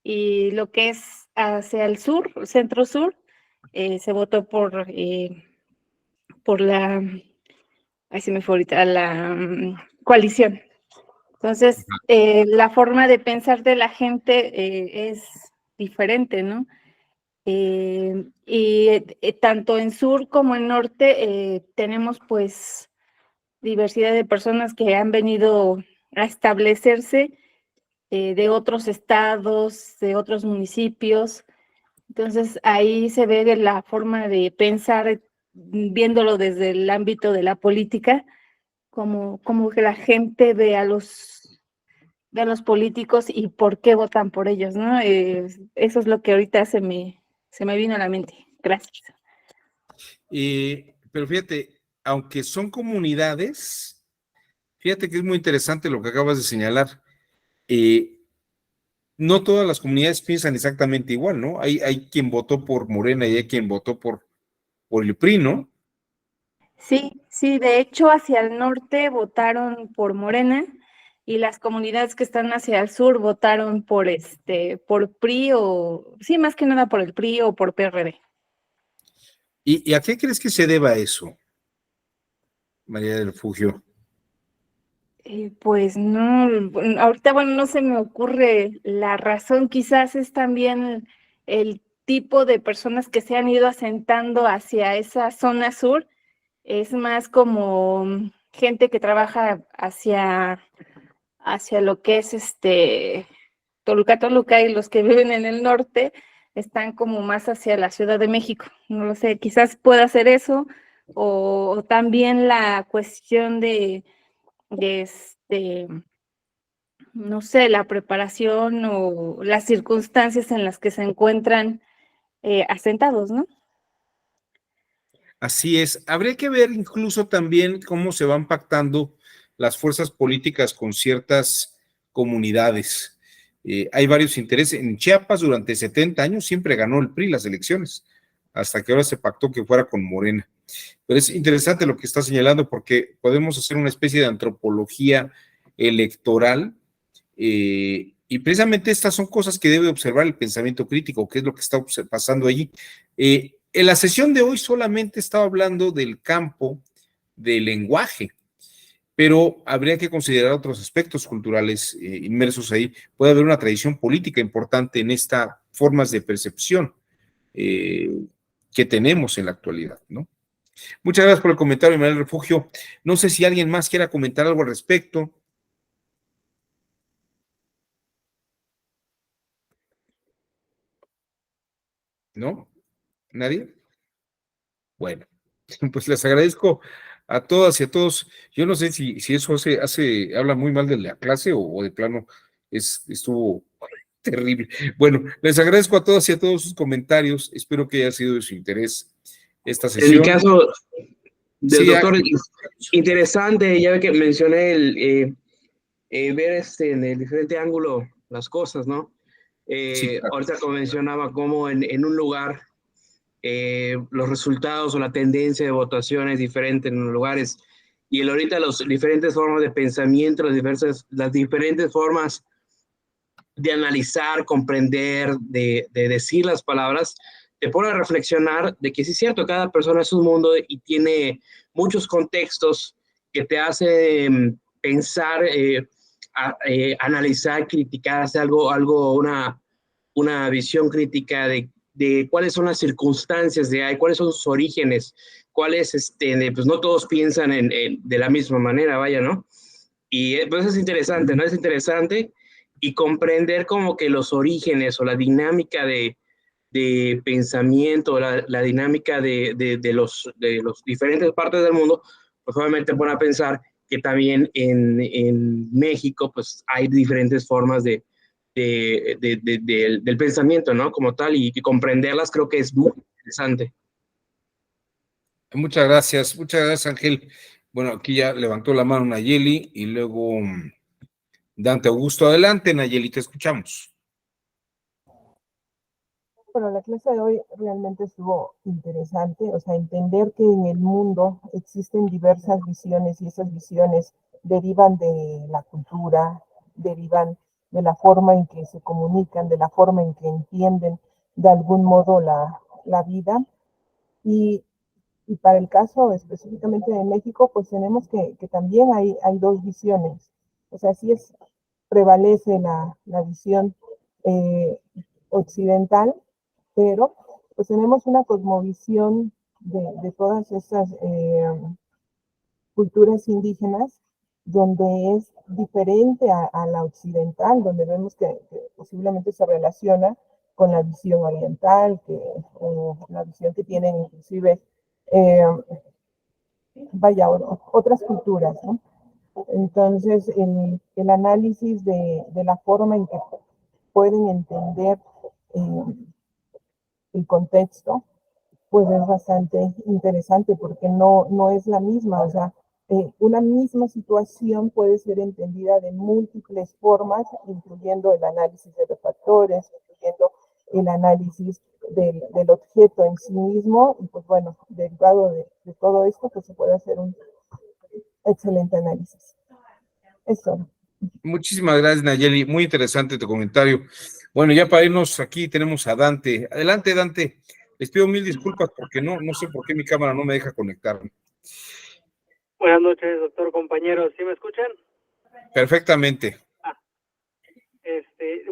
y lo que es hacia el sur, centro-sur, se votó por la, ahí se me fue ahorita, la coalición. Entonces, la forma de pensar de la gente es diferente, ¿no? Y tanto en sur como en norte tenemos pues diversidad de personas que han venido a establecerse de otros estados, de otros municipios. Entonces ahí se ve la forma de pensar, viéndolo desde el ámbito de la política, como que la gente ve a los políticos y por qué votan por ellos, ¿no? Eso es lo que ahorita se me vino a la mente. Gracias. Pero fíjate, aunque son comunidades, fíjate que es muy interesante lo que acabas de señalar. No todas las comunidades piensan exactamente igual, ¿no? Hay quien votó por Morena y hay quien votó por el PRI, ¿no? Sí, de hecho hacia el norte votaron por Morena y las comunidades que están hacia el sur votaron por PRI, o sí, más que nada por el PRI o por PRD. ¿Y a qué crees que se deba eso, María del Refugio? Pues no, ahorita bueno, no se me ocurre la razón, quizás es también el tipo de personas que se han ido asentando hacia esa zona sur, es más como gente que trabaja hacia lo que es Toluca, y los que viven en el norte están como más hacia la Ciudad de México. No lo sé, quizás pueda ser eso, o también la cuestión de no sé, la preparación o las circunstancias en las que se encuentran asentados, ¿no? Así es. Habría que ver incluso también cómo se van pactando las fuerzas políticas con ciertas comunidades. Hay varios intereses. En Chiapas durante 70 años siempre ganó el PRI las elecciones, hasta que ahora se pactó que fuera con Morena. Pero es interesante lo que está señalando, porque podemos hacer una especie de antropología electoral y Y precisamente estas son cosas que debe observar el pensamiento crítico, que es lo que está pasando allí. En la sesión de hoy solamente estaba hablando del campo del lenguaje, pero habría que considerar otros aspectos culturales inmersos ahí. Puede haber una tradición política importante en estas formas de percepción que tenemos en la actualidad, ¿no? Muchas gracias por el comentario, Manuel Refugio. No sé si alguien más quiera comentar algo al respecto. ¿No? ¿Nadie? Bueno, pues les agradezco a todas y a todos. Yo no sé si eso habla muy mal de la clase o de plano estuvo terrible. Bueno, les agradezco a todas y a todos sus comentarios. Espero que haya sido de su interés esta En el sesión. caso del Sí, doctor, interesante, ya que mencioné ver en el diferente ángulo las cosas, ¿no? Sí, claro. Ahorita como mencionaba, como en un lugar los resultados o la tendencia de votación es diferente en los lugares, y ahorita las diferentes formas de pensamiento, las diferentes formas de analizar, comprender, de decir las palabras, te pone a reflexionar de que sí es cierto, cada persona es un mundo y tiene muchos contextos que te hacen pensar, analizar, criticar, hacer una visión crítica de cuáles son las circunstancias cuáles son sus orígenes, cuáles, pues no todos piensan de la misma manera, vaya, ¿no? Y pues es interesante, ¿no? Es interesante y comprender como que los orígenes o la dinámica de pensamiento, la dinámica de los diferentes partes del mundo, pues obviamente pone a pensar que también en México pues hay diferentes formas del pensamiento, ¿no? Como tal, y comprenderlas creo que es muy interesante. Muchas gracias, Ángel. Bueno, aquí ya levantó la mano Nayeli y luego Dante Augusto. Adelante, Nayeli, te escuchamos. Bueno, la clase de hoy realmente estuvo interesante, o sea, entender que en el mundo existen diversas visiones y esas visiones derivan de la cultura, derivan de la forma en que se comunican, de la forma en que entienden de algún modo la vida. Y para el caso específicamente de México, pues tenemos que también hay dos visiones. O sea, sí prevalece la visión occidental, pero pues tenemos una cosmovisión de todas estas culturas indígenas donde es diferente a la occidental, donde vemos que posiblemente se relaciona con la visión oriental, la visión que tienen inclusive, otras culturas, ¿no? Entonces, el análisis de la forma en que pueden entender el contexto, pues es bastante interesante porque no es la misma, o sea, una misma situación puede ser entendida de múltiples formas, incluyendo el análisis de los factores, incluyendo el análisis del objeto en sí mismo, y pues bueno, derivado de todo esto, pues se puede hacer un excelente análisis. Eso. Muchísimas gracias, Nayeli. Muy interesante tu comentario. Bueno, ya para irnos aquí tenemos a Dante. Adelante, Dante. Les pido mil disculpas porque no sé por qué mi cámara no me deja conectarme. Buenas noches, doctor, compañeros. ¿Sí me escuchan? Perfectamente.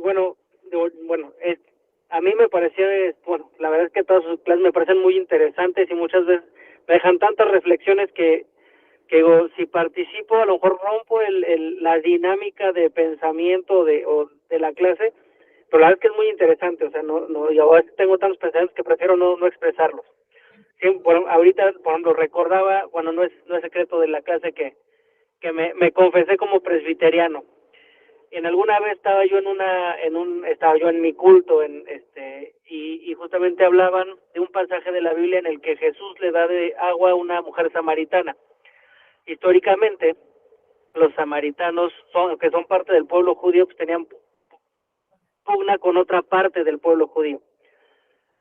Bueno, a mí me pareció, la verdad es que todas sus clases me parecen muy interesantes y muchas veces me dejan tantas reflexiones que digo, si participo, a lo mejor rompo la dinámica de pensamiento de la clase, pero la verdad es que es muy interesante, o sea, yo a veces tengo tantos pensamientos que prefiero no expresarlos. Sí, bueno, ahorita, por ejemplo, recordaba, bueno, no es secreto de la clase que me confesé como presbiteriano. En alguna vez estaba yo estaba yo en mi culto, y justamente hablaban de un pasaje de la Biblia en el que Jesús le da de agua a una mujer samaritana. Históricamente, los samaritanos, que son parte del pueblo judío, pues tenían pugna con otra parte del pueblo judío.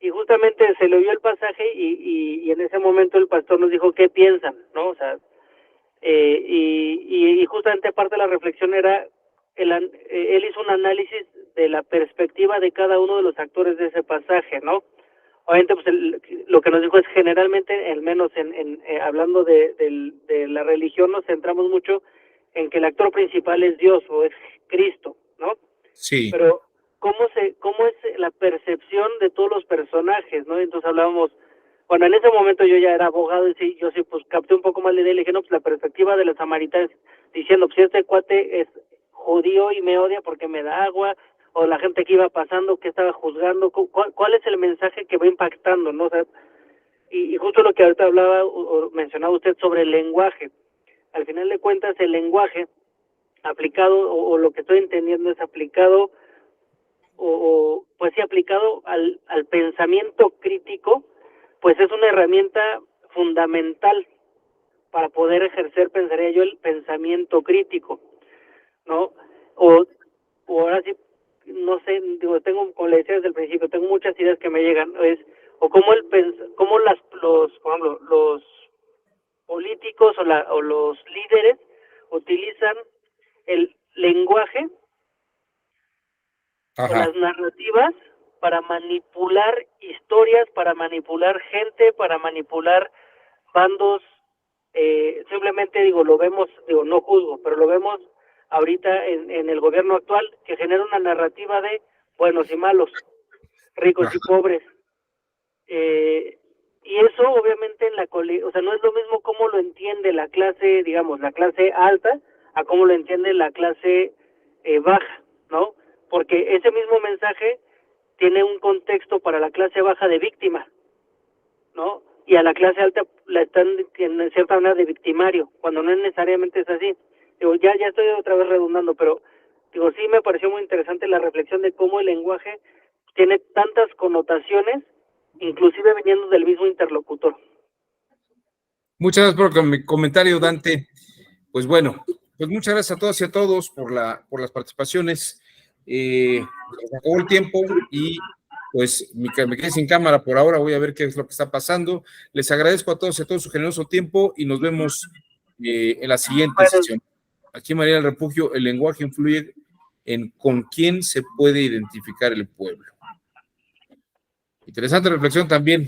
Y justamente se le oyó el pasaje y en ese momento el pastor nos dijo, ¿qué piensan? ¿No? O sea, y justamente parte de la reflexión era él hizo un análisis de la perspectiva de cada uno de los actores de ese pasaje, ¿no? Obviamente, pues lo que nos dijo es generalmente, al menos hablando de la religión, nos centramos mucho en que el actor principal es Dios o es Cristo, ¿no? Sí. Pero ¿cómo es la percepción de todos los personajes, ¿no? Entonces hablábamos, bueno, en ese momento yo ya era abogado y sí, yo sí pues capté un poco más la idea y le dije, no, pues la perspectiva de los samaritanos, diciendo, pues este cuate es judío y me odia porque me da agua, o la gente que iba pasando, que estaba juzgando, ¿cuál es el mensaje que va impactando, ¿no? O sea, y justo lo que ahorita hablaba o mencionaba usted sobre el lenguaje. Al final de cuentas, el lenguaje aplicado, o lo que estoy entendiendo es aplicado, pues sí, aplicado al pensamiento crítico, pues es una herramienta fundamental para poder ejercer, pensaría yo, el pensamiento crítico, ¿no? O ahora sí, no sé, digo, tengo, como le decía desde el principio, tengo muchas ideas que me llegan, o cómo por ejemplo, los políticos o los líderes utilizan el lenguaje o las narrativas para manipular historias, para manipular gente, para manipular bandos. Simplemente digo, lo vemos, digo, no juzgo, pero lo vemos ahorita en el gobierno actual, que genera una narrativa de buenos y malos, ricos y pobres. Y eso obviamente o sea, no es lo mismo cómo lo entiende la clase, digamos, la clase alta, a cómo lo entiende la clase baja, ¿no? Porque ese mismo mensaje tiene un contexto para la clase baja de víctima, ¿no? Y a la clase alta la están en cierta manera de victimario, cuando no necesariamente es así. Digo, ya estoy otra vez redundando, pero digo, sí me pareció muy interesante la reflexión de cómo el lenguaje tiene tantas connotaciones, inclusive viniendo del mismo interlocutor. Muchas gracias por mi comentario, Dante. Pues bueno, pues muchas gracias a todas y a todos por las participaciones. Se acabó el tiempo y pues me quedé sin cámara por ahora, voy a ver qué es lo que está pasando. Les agradezco a todos y a todos su generoso tiempo y nos vemos en la siguiente sesión. Aquí en María del Refugio, el lenguaje influye en con quién se puede identificar el pueblo. Interesante reflexión también.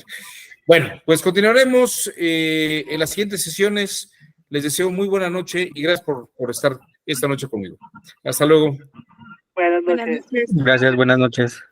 Bueno, pues continuaremos en las siguientes sesiones. Les deseo muy buena noche y gracias por estar esta noche conmigo. Hasta luego. Buenas noches. Gracias, buenas noches.